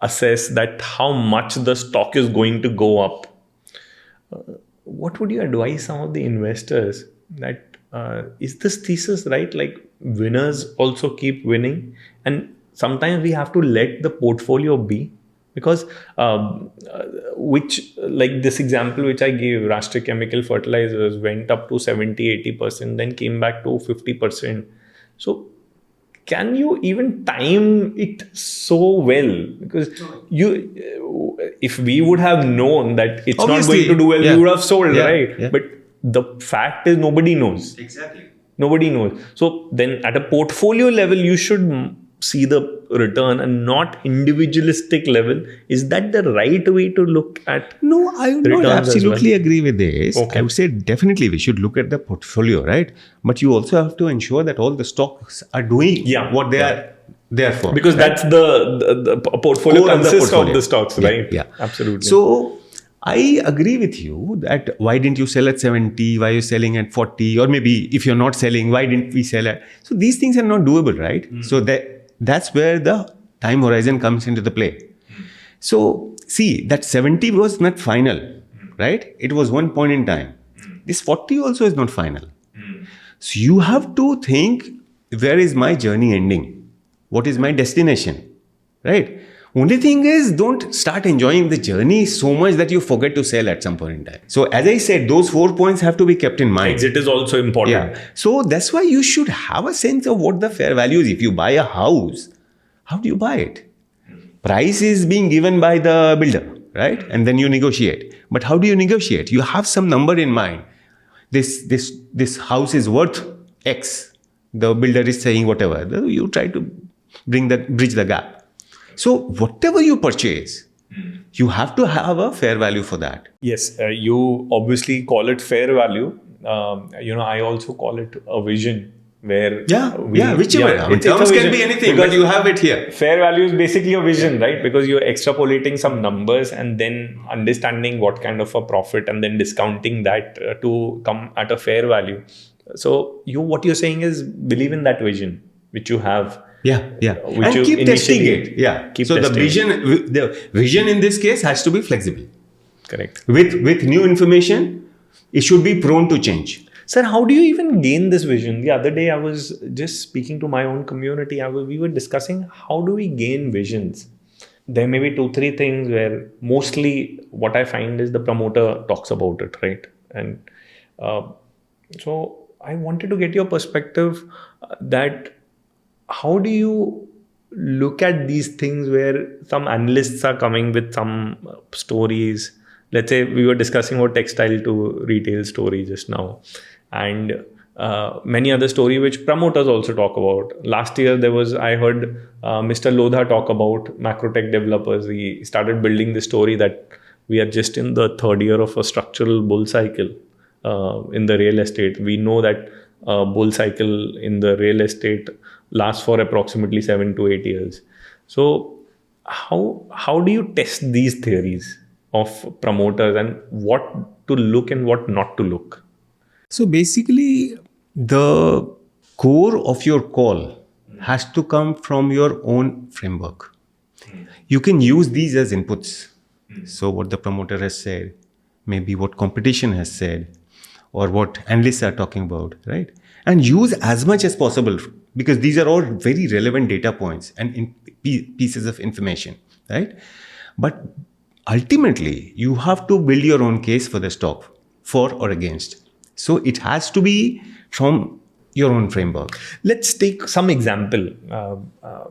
Speaker 2: assess that how much the stock is going to go up. What would you advise some of the investors that is this thesis right? Like winners also keep winning, and sometimes we have to let the portfolio be. Because which, like this example which I gave, Rashtriya Chemical Fertilizers went up to 70-80%, then came back to 50%. So can you even time it so well? Because if we would have known that it's
Speaker 1: Obviously,
Speaker 2: not going to do well,
Speaker 1: yeah.
Speaker 2: we would have sold,
Speaker 1: Yeah,
Speaker 2: right?
Speaker 1: yeah.
Speaker 2: But the fact is nobody knows.
Speaker 1: Exactly.
Speaker 2: Nobody knows. So then at a portfolio level, you should see the return and not individualistic level. Is that the right way to look at?
Speaker 1: No, I would not
Speaker 2: returns as
Speaker 1: absolutely agree with this.
Speaker 2: Okay.
Speaker 1: I would say definitely we should look at the portfolio, right? But you also have to ensure that all the stocks are doing what they are there for.
Speaker 2: Because that's the portfolio
Speaker 1: Core of the
Speaker 2: consists
Speaker 1: portfolio.
Speaker 2: of the stocks,
Speaker 1: Yeah,
Speaker 2: right?
Speaker 1: yeah.
Speaker 2: Absolutely.
Speaker 1: So I agree with you that why didn't you sell at 70? Why are you selling at 40? Or maybe if you're not selling, why didn't we sell at? So these things are not doable, right? So that's where the time horizon comes into the play. So see, that 70 was not final, right? It was one point in time. This 40 also is not final. So you have to think, where is my journey ending? What is my destination, right? Only thing is, don't start enjoying the journey so much that you forget to sell at some point in time. So as I said, those 4 points have to be kept in mind.
Speaker 2: Exit is also important.
Speaker 1: Yeah. So that's why you should have a sense of what the fair value is. If you buy a house, how do you buy it? Price is being given by the builder, right? And then you negotiate. But how do you negotiate? You have some number in mind. This house is worth X. The builder is saying whatever. You try to bridge the gap. So whatever you purchase, you have to have a fair value for that.
Speaker 2: Yes, you obviously call it fair value. I also call it a vision. Where
Speaker 1: whichever.
Speaker 2: It's
Speaker 1: Terms
Speaker 2: a
Speaker 1: can
Speaker 2: vision.
Speaker 1: be anything,
Speaker 2: Because
Speaker 1: but you have it here.
Speaker 2: fair value is basically a vision, right? Because you're extrapolating some numbers and then understanding what kind of a profit and then discounting that to come at a fair value. So what you're saying is believe in that vision which you have.
Speaker 1: Yeah.
Speaker 2: Which
Speaker 1: And
Speaker 2: you
Speaker 1: keep testing
Speaker 2: initially
Speaker 1: it. Yeah.
Speaker 2: keep
Speaker 1: So
Speaker 2: testing.
Speaker 1: the vision in this case has to be flexible.
Speaker 2: Correct.
Speaker 1: With new information, it should be prone to change.
Speaker 2: Sir, how do you even gain this vision? The other day, I was just speaking to my own community. We were discussing how do we gain visions? There may be 2-3 things where mostly what I find is the promoter talks about it, right? And so I wanted to get your perspective that how do you look at these things where some analysts are coming with some stories? Let's say we were discussing about textile to retail story just now. And many other story which promoters also talk about. Last year I heard Mr. Lodha talk about macrotech developers. He started building the story that we are just in the 3rd year of a structural bull cycle in the real estate. We know that bull cycle in the real estate lasts for approximately 7 to 8 years. So how do you test these theories of promoters and what to look and what not to look?
Speaker 1: So basically, the core of your call has to come from your own framework. You can use these as inputs. So what the promoter has said, maybe what competition has said, or what analysts are talking about, right? And use as much as possible, because these are all very relevant data points and pieces of information, right? But ultimately, you have to build your own case for the stock, for or against. So it has to be from your own framework.
Speaker 2: Let's take some example.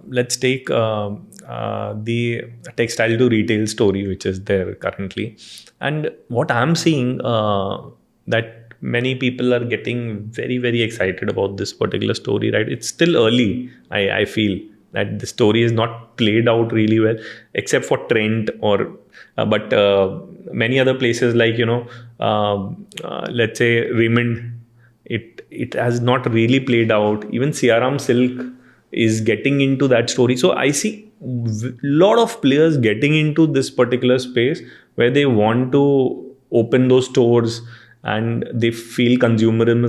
Speaker 2: Let's take the textile to retail story, which is there currently. And what I'm seeing, that many people are getting very, very excited about this particular story, right? It's still early. I feel that the story is not played out really well, except for Trent or, but many other places like, let's say Raymond, it has not really played out. Even Siaram Silk is getting into that story. So I see a lot of players getting into this particular space where they want to open those stores, and they feel consumerism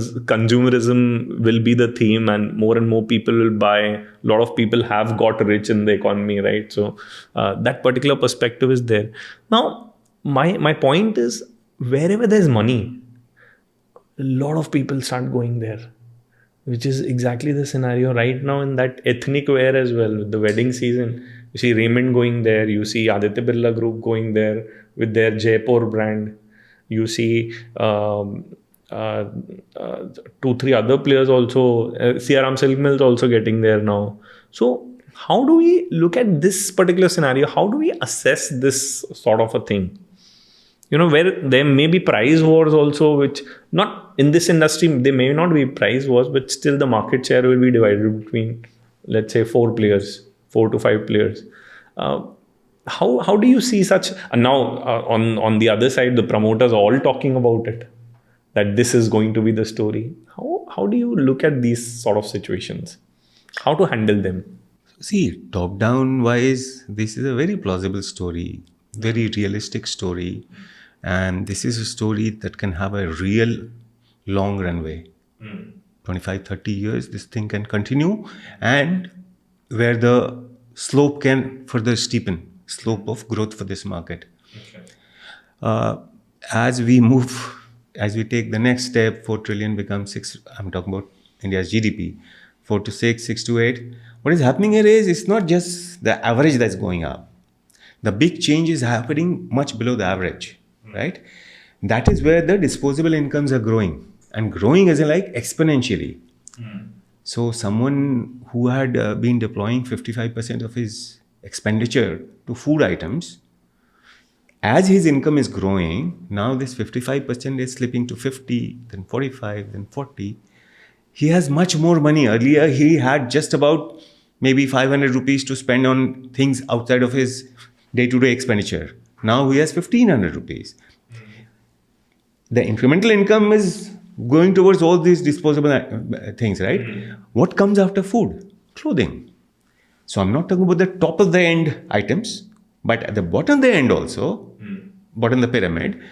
Speaker 2: will be the theme, and more people will buy. A lot of people have got rich in the economy, right? So that particular perspective is there. Now, my point is, wherever there's money, a lot of people start going there, which is exactly the scenario right now in that ethnic wear as well. With the wedding season, you see Raymond going there, you see Aditya Birla Group going there with their Jaipur brand. You see 2-3 other players also, Siaram Silk Mills also getting there now. So how do we look at this particular scenario? How do we assess this sort of a thing? Where there may be price wars also, which not in this industry, there may not be price wars, but still the market share will be divided between, let's say, 4 to 5 players. How do you see such? And now on the other side, the promoters are all talking about it, that this is going to be the story. How do you look at these sort of situations? How to handle them?
Speaker 1: See, top down wise, this is a very plausible story, very realistic story. And this is a story that can have a real long runway. 25, 30 years, this thing can continue, and where the slope can further steepen, slope of growth for this market. Okay. As we take the next step, 4 trillion becomes 6, I'm talking about India's GDP, 4 to 6, 6 to 8. What is happening here is, it's not just the average that's going up. The big change is happening much below the average. Right? That is where the disposable incomes are growing, and growing as in like exponentially. So someone who had been deploying 55% of his expenditure to food items, as his income is growing, now this 55% is slipping to 50, then 45, then 40. He has much more money. Earlier, he had just about maybe 500 rupees to spend on things outside of his day-to-day expenditure. Now he has 1,500 rupees. The incremental income is going towards all these disposable things, right? What comes after food? Clothing. So I'm not talking about the top of the end items, but at the bottom of the end also, bottom of the pyramid,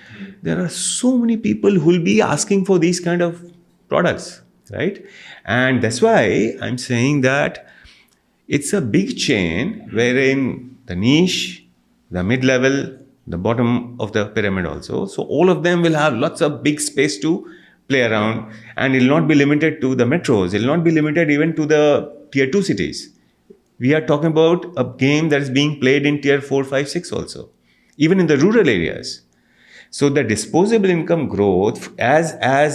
Speaker 1: there are so many people who will be asking for these kind of products, right? And that's why I'm saying that it's a big chain wherein the niche, the mid-level, the bottom of the pyramid also. So all of them will have lots of big space to play around, and it will not be limited to the metros. It will not be limited even to the tier 2 cities. We are talking about a game that is being played in tier 4, 5, 6 also, even in the rural areas. So the disposable income growth, as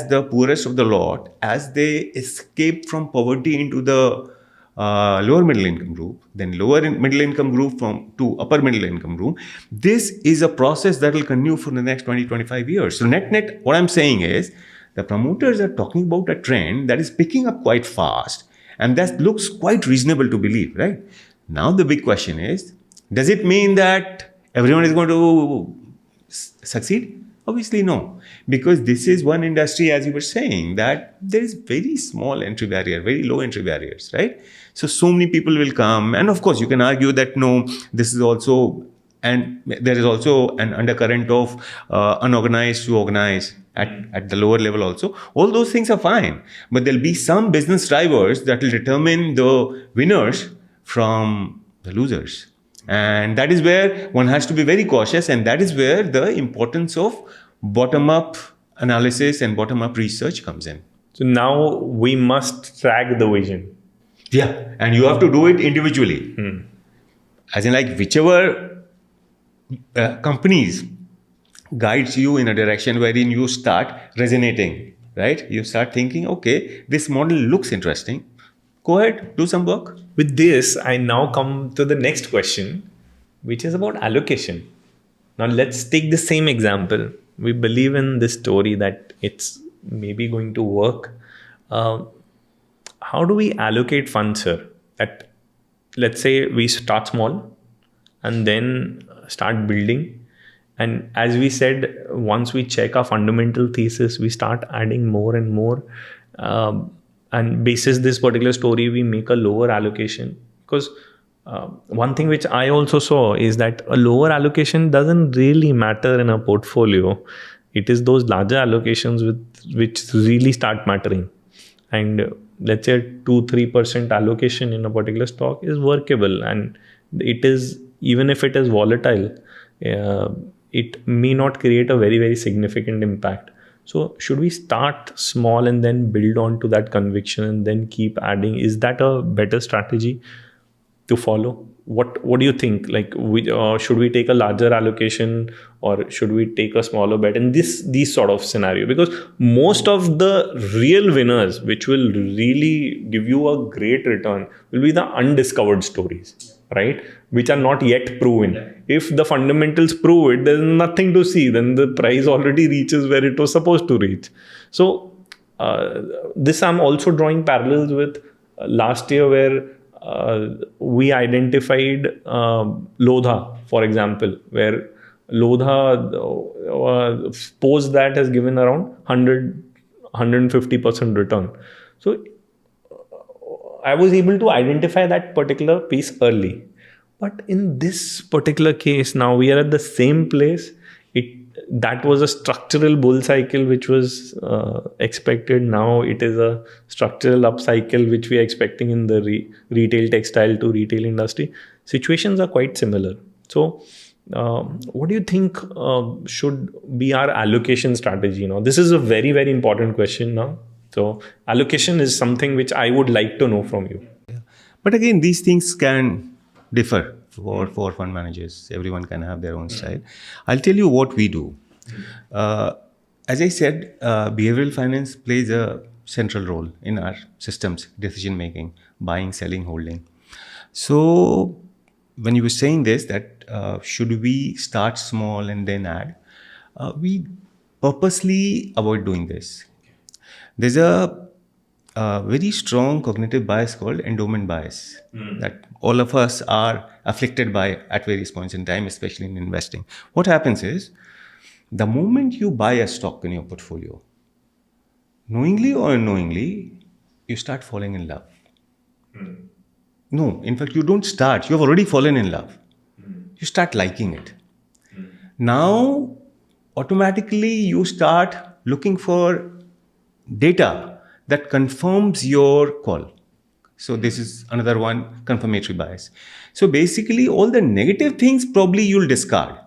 Speaker 1: the poorest of the lot, as they escape from poverty into the lower middle income group, then lower middle income group to upper middle income group. This is a process that will continue for the next 20-25 years. So net, what I'm saying is, the promoters are talking about a trend that is picking up quite fast, and that looks quite reasonable to believe, right? Now the big question is, does it mean that everyone is going to succeed? Obviously no, because this is one industry, as you were saying, that there is very small entry barrier, very low entry barriers, right? So many people will come, and of course you can argue that no, this is also and there is also an undercurrent of unorganized to organized at the lower level also. All those things are fine, but there'll be some business drivers that will determine the winners from the losers. And that is where one has to be very cautious, and that is where the importance of bottom-up analysis and bottom-up research comes in.
Speaker 2: So now we must track the vision.
Speaker 1: Yeah, and you have to do it individually. As in, like, whichever companies guides you in a direction wherein you start resonating, right? You start thinking, okay, this model looks interesting. Go ahead, do some work.
Speaker 2: With this, I now come to the next question, which is about allocation. Now, let's take the same example. We believe in this story that it's maybe going to work. How do we allocate funds here? That, let's say we start small and then start building. And as we said, once we check our fundamental thesis, we start adding more and more. And basis this particular story, we make a lower allocation. Because one thing which I also saw is that a lower allocation doesn't really matter in a portfolio. It is those larger allocations which really start mattering. And let's say 2-3% allocation in a particular stock is workable. And it is, even if it is volatile, it may not create a very, very significant impact. So should we start small and then build on to that conviction and then keep adding? Is that a better strategy to follow? What do you think? Like, should we take a larger allocation or should we take a smaller bet in these sort of scenario? Because most of the real winners, which will really give you a great return, will be the undiscovered stories, right? Which are not yet proven. If the fundamentals prove it, there's nothing to see. Then the price already reaches where it was supposed to reach. So this I'm also drawing parallels with last year where we identified Lodha, for example, where Lodha post that has given around 150% return. So I was able to identify that particular piece early. But in this particular case, now we are at the same place. That was a structural bull cycle which was expected. Now it is a structural upcycle which we are expecting in the retail textile to retail industry. Situations are quite similar. So what do you think should be our allocation strategy now? This is a very, very important question now. So allocation is something which I would like to know from you.
Speaker 1: Yeah. But again, these things can differ for fund managers. Everyone can have their own style. I'll tell you what we do. As I said, behavioral finance plays a central role in our systems, decision making, buying, selling, holding. So when you were saying this, that should we start small and then add, we purposely avoid doing this. There's a very strong cognitive bias called endowment bias that all of us are afflicted by at various points in time, especially in investing. What happens is, the moment you buy a stock in your portfolio, knowingly or unknowingly, you start falling in love. No, in fact, you don't start. You have already fallen in love. You start liking it. Now, automatically, you start looking for data that confirms your call. So this is another one, confirmatory bias. So basically, all the negative things probably you'll discard.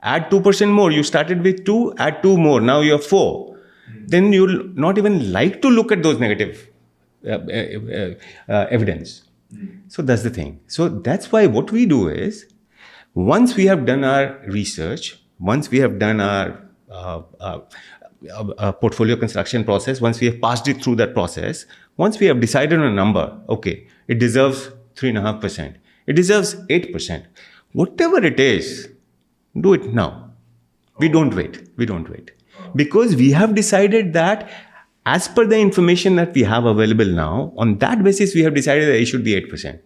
Speaker 1: Add 2% more. You started with 2, add 2 more. Now you have 4. Then you'll not even like to look at those negative evidence. So that's the thing. So that's why what we do is, once we have done our research, once we have done our portfolio construction process, once we have passed it through that process, once we have decided on a number, okay, it deserves 3.5%, it deserves 8%, whatever it is, do it now. We don't wait. Because we have decided that as per the information that we have available now, on that basis, we have decided that it should be 8%.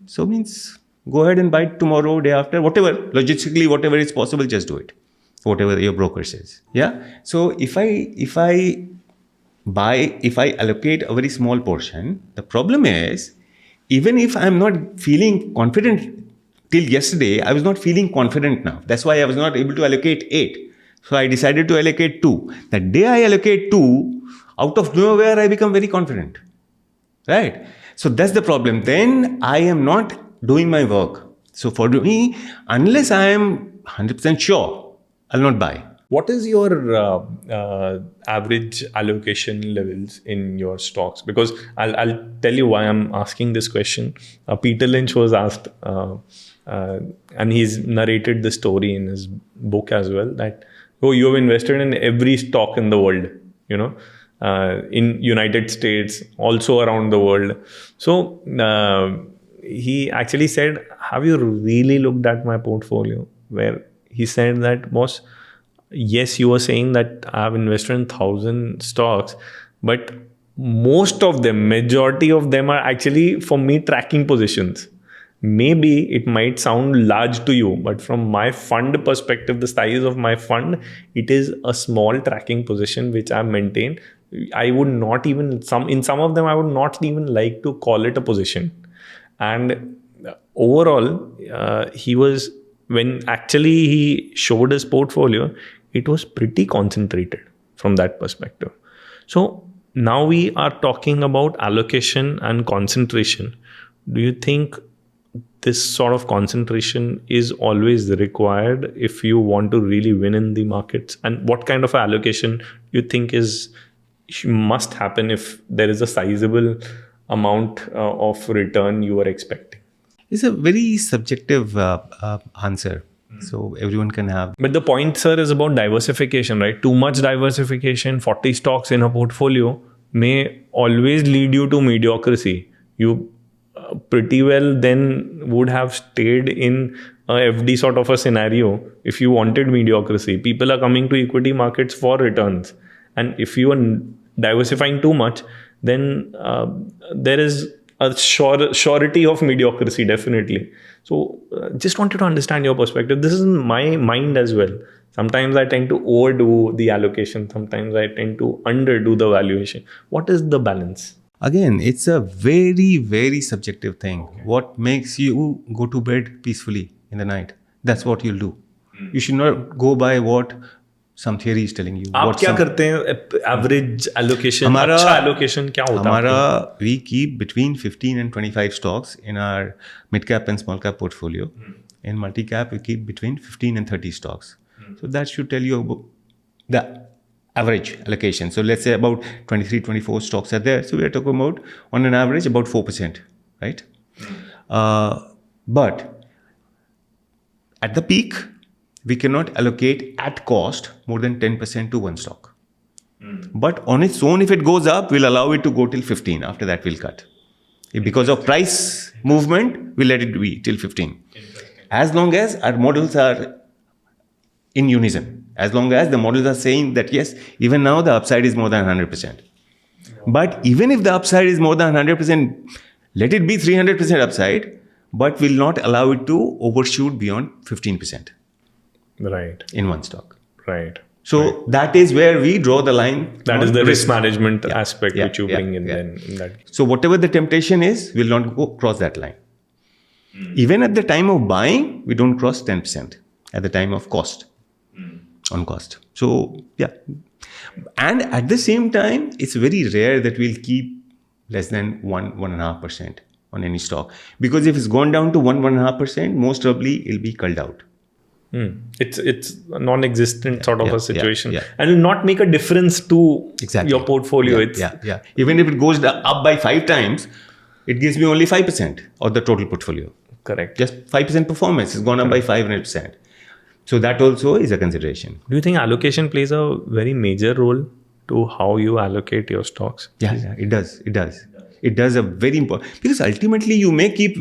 Speaker 1: So means go ahead and buy it tomorrow, day after, whatever, logistically, whatever is possible, just do it. Whatever your broker says. Yeah. So if I allocate a very small portion, the problem is, even if I'm not feeling confident till yesterday, I was not feeling confident now. That's why I was not able to allocate 8. So I decided to allocate 2. The day I allocate 2, out of nowhere, I become very confident. Right? So that's the problem. Then I am not doing my work. So for me, unless I am 100% sure, I'll not buy.
Speaker 2: What is your average allocation levels in your stocks? Because I'll tell you why I'm asking this question. Peter Lynch was asked, and he's narrated the story in his book as well, that, oh, you have invested in every stock in the world, in United States, also around the world. So he actually said, have you really looked at my portfolio? Where he said that, boss, yes, you were saying that I have invested in 1,000 stocks, but most of them, majority of them are actually for me tracking positions. Maybe it might sound large to you, but from my fund perspective, the size of my fund, it is a small tracking position which I maintain. I would not even, in some of them, I would not even like to call it a position. And overall, when actually he showed his portfolio, it was pretty concentrated from that perspective. So now we are talking about allocation and concentration. Do you think this sort of concentration is always required if you want to really win in the markets? And what kind of allocation you think must happen if there is a sizable amount of return you are expecting?
Speaker 1: It's a very subjective answer. So everyone can have.
Speaker 2: But the point, sir, is about diversification, right? Too much diversification, 40 stocks in a portfolio may always lead you to mediocrity. You pretty well then would have stayed in a FD sort of a scenario if you wanted mediocrity. People are coming to equity markets for returns. And if you are diversifying too much, then there is a surety of mediocrity, definitely. So just wanted to understand your perspective. This is in my mind as well. Sometimes I tend to overdo the allocation. Sometimes I tend to underdo the valuation. What is the balance?
Speaker 1: Again, it's a very, very subjective thing. Okay. What makes you go to bed peacefully in the night? That's what you'll do. You should not go by what some theory is telling you.
Speaker 2: आप क्या करते हैं? Average allocation, अच्छा allocation क्या होता है?
Speaker 1: हमारा, we keep between 15 and 25 stocks in our mid cap and small cap portfolio. In multi cap, we keep between 15 and 30 stocks. So that should tell you about the average allocation. So let's say about 23, 24 stocks are there. So we are talking about, on an average, about 4%, right? But at the peak, we cannot allocate at cost more than 10% to one stock. But on its own, if it goes up, we'll allow it to go till 15. After that, we'll cut. If because of price movement, we'll let it be till 15. As long as our models are in unison. As long as the models are saying that, yes, even now the upside is more than 100%. But even if the upside is more than 100%, let it be 300% upside, but we'll not allow it to overshoot beyond 15%.
Speaker 2: Right.
Speaker 1: In one stock.
Speaker 2: Right.
Speaker 1: So that is where we draw the line.
Speaker 2: That is the risk management aspect which you bring in then. In that.
Speaker 1: So whatever the temptation is, we'll not go cross that line. Even at the time of buying, we don't cross 10% at the time of cost. On cost. So, yeah. And at the same time, it's very rare that we'll keep less than 1.5% on any stock. Because if it's gone down to 1.5%, most probably it'll be culled out.
Speaker 2: It's a non-existent sort of a situation. And will not make a difference to your portfolio.
Speaker 1: Even if it goes up by 5 times, it gives me only 5% of the total portfolio.
Speaker 2: Correct.
Speaker 1: Just 5% performance. It's gone up by 500%. So that also is a consideration.
Speaker 2: Do you think allocation plays a very major role to how you allocate your stocks?
Speaker 1: Yeah, it does. It does a very important, because ultimately you may keep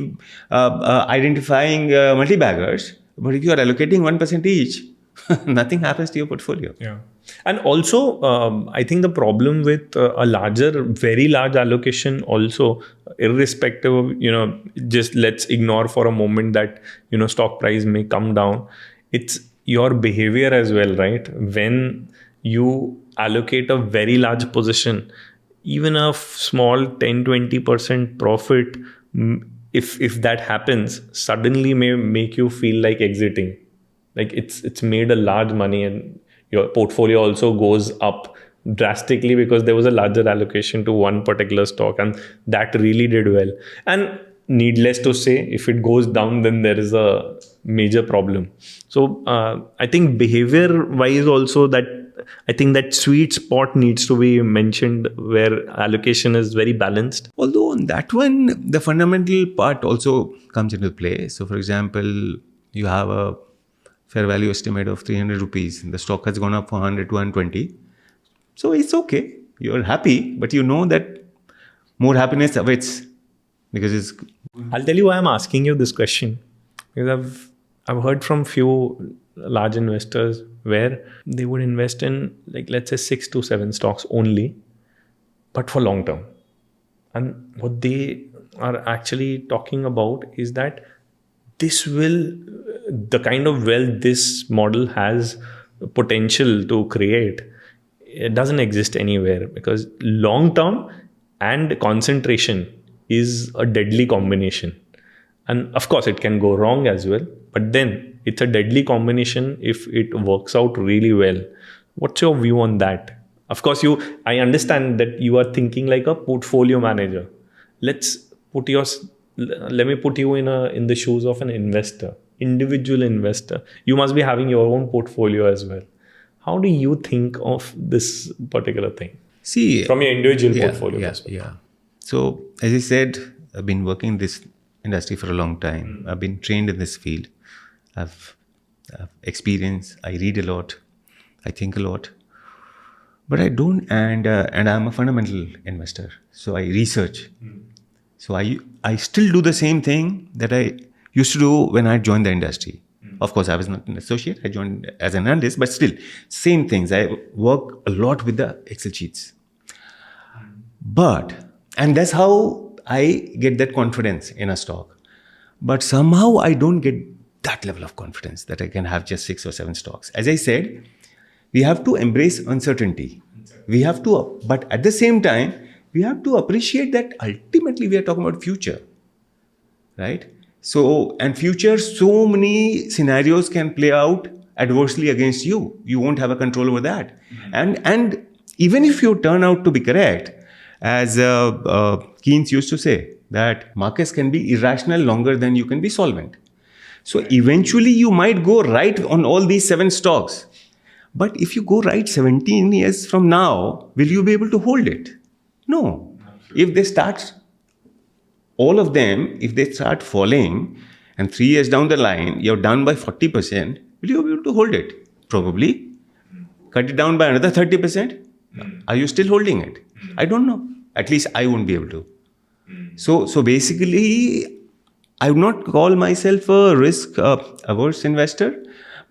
Speaker 1: identifying multi-baggers, but if you are allocating 1% each, nothing happens to your portfolio.
Speaker 2: Yeah. And also, I think the problem with a very large allocation also, irrespective of, just let's ignore for a moment that, stock price may come down. It's your behavior as well, right? When you allocate a very large position, even a small 10-20% profit if that happens, suddenly may make you feel like exiting. Like it's made a large money and your portfolio also goes up drastically because there was a larger allocation to one particular stock and that really did well. And needless to say, if it goes down, then there is a major problem. So I think behavior wise also, that I think that sweet spot needs to be mentioned where allocation is very balanced.
Speaker 1: Although on that one, the fundamental part also comes into play. So for example, you have a fair value estimate of 300 rupees. The stock has gone up from 100 to 120. So it's okay. You're happy, but you know that more happiness awaits because it's...
Speaker 2: I'll tell you why I'm asking you this question. Because I've heard from few large investors where they would invest in, like, let's say 6 to 7 stocks only, but for long term. And what they are actually talking about is that the kind of wealth this model has potential to create, it doesn't exist anywhere, because long term and concentration is a deadly combination. And of course, it can go wrong as well, but then it's a deadly combination if it works out really well. What's your view on that? Of course, I understand that you are thinking like a portfolio manager. Let me put you in the shoes of an investor, individual investor. You must be having your own portfolio as well. How do you think of this particular thing?
Speaker 1: See,
Speaker 2: from your individual portfolio.
Speaker 1: Yeah. So as I said, I've been working in this industry for a long time. I've been trained in this field. I've experience. I read a lot. I think a lot. But I don't, and I'm a fundamental investor. So I research. So I still do the same thing that I used to do when I joined the industry. Of course, I was not an associate. I joined as an analyst, but still, same things. I work a lot with the Excel sheets. And that's how I get that confidence in a stock. But somehow I don't get that level of confidence that I can have just 6 or 7 stocks. As I said, we have to embrace uncertainty. But at the same time, we have to appreciate that ultimately we are talking about future, right? So, and future, so many scenarios can play out adversely against you. You won't have a control over that. And even if you turn out to be correct, as Keynes used to say, that markets can be irrational longer than you can be solvent. So eventually you might go right on all these 7 stocks. But if you go right 17 years from now, will you be able to hold it? No. If they start, all of them, if they start falling and 3 years down the line, you're down by 40%, will you be able to hold it? Probably. Cut it down by another 30%. Are you still holding it? I don't know. At least I won't be able to. So basically, I would not call myself a risk-averse investor.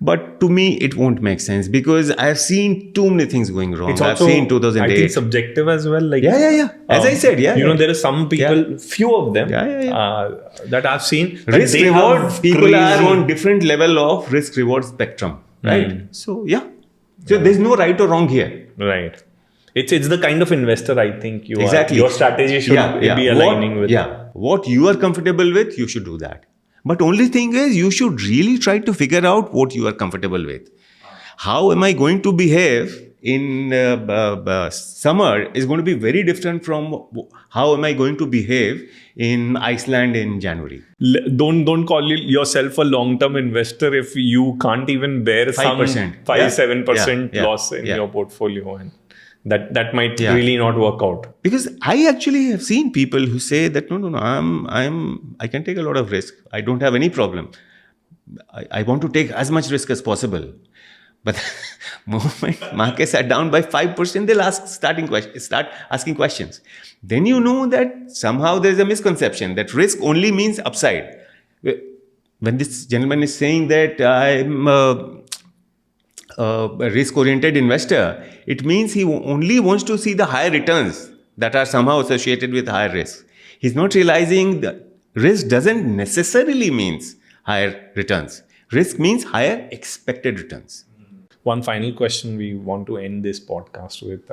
Speaker 1: But to me, it won't make sense because I've seen too many things going wrong.
Speaker 2: It's also,
Speaker 1: I've seen 2008.
Speaker 2: I think, subjective as well. Like,
Speaker 1: yeah. As I said,
Speaker 2: there are some people, few of them, that I've seen.
Speaker 1: Risk reward, people are on different level of risk reward spectrum, right? So, So there's no right or wrong here.
Speaker 2: Right. It's the kind of investor I think you
Speaker 1: exactly.
Speaker 2: are. Your strategy should be aligning with.
Speaker 1: What you are comfortable with, you should do that. But only thing is, you should really try to figure out what you are comfortable with. How am I going to behave in summer is going to be very different from how am I going to behave in Iceland in January.
Speaker 2: Don't call yourself a long-term investor if you can't even bear 5%, 7% loss in your portfolio. And that might really not work out.
Speaker 1: Because I actually have seen people who say that no, I can take a lot of risk. I don't have any problem. I want to take as much risk as possible. But the moment markets are down by 5%, they'll start asking questions. Then you know that somehow there's a misconception that risk only means upside. When this gentleman is saying that I'm a risk-oriented investor, it means he only wants to see the higher returns that are somehow associated with higher risk. He's not realizing that risk doesn't necessarily means higher returns. Risk means higher expected returns.
Speaker 2: One final question we want to end this podcast with,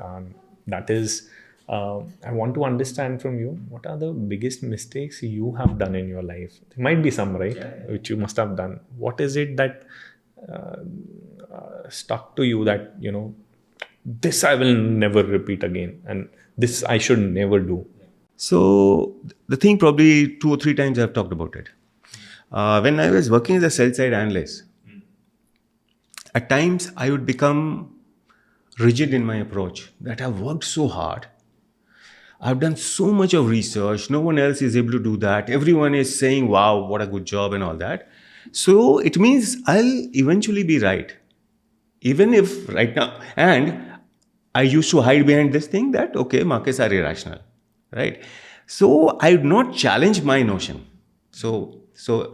Speaker 2: that is, I want to understand from you, what are the biggest mistakes you have done in your life? There might be some, right? Which you must have done. What is it that stuck to you that, this I will never repeat again, and this I should never do?
Speaker 1: So the thing, probably 2 or 3 times I've talked about it. When I was working as a sell-side analyst, at times I would become rigid in my approach, that I've worked so hard. I've done so much of research. No one else is able to do that. Everyone is saying, wow, what a good job and all that. So it means I'll eventually be right. Even if right now, and I used to hide behind this thing that, okay, markets are irrational, right? So I would not challenge my notion. So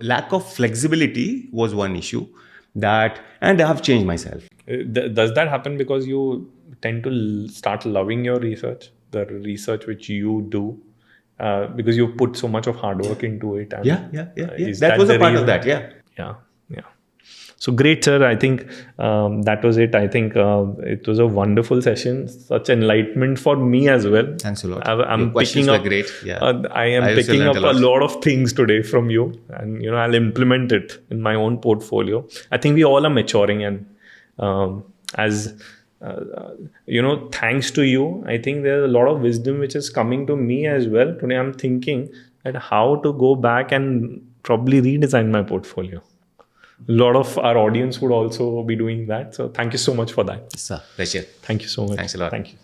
Speaker 1: lack of flexibility was one issue that, and I have changed myself.
Speaker 2: Does that happen because you tend to start loving your research, the research which you do, because you put so much of hard work into it? And,
Speaker 1: Yeah.
Speaker 2: is
Speaker 1: That was a
Speaker 2: the
Speaker 1: part of
Speaker 2: reason?
Speaker 1: that, yeah.
Speaker 2: Yeah. So great, sir. I think that was it. I think it was a wonderful session. Such enlightenment for me as well.
Speaker 1: Thanks a lot.
Speaker 2: I'm
Speaker 1: Your questions
Speaker 2: picking up.
Speaker 1: were great. Yeah.
Speaker 2: I am
Speaker 1: I also
Speaker 2: picking
Speaker 1: learned
Speaker 2: up
Speaker 1: a
Speaker 2: a
Speaker 1: lot.
Speaker 2: lot of things today from you, and I'll implement it in my own portfolio. I think we all are maturing, and as thanks to you, I think there's a lot of wisdom which is coming to me as well. Today, I'm thinking that how to go back and probably redesign my portfolio. A lot of our audience would also be doing that. So thank you so much for that.
Speaker 1: It's a pleasure.
Speaker 2: Thank you so much.
Speaker 1: Thanks a lot.
Speaker 2: Thank you.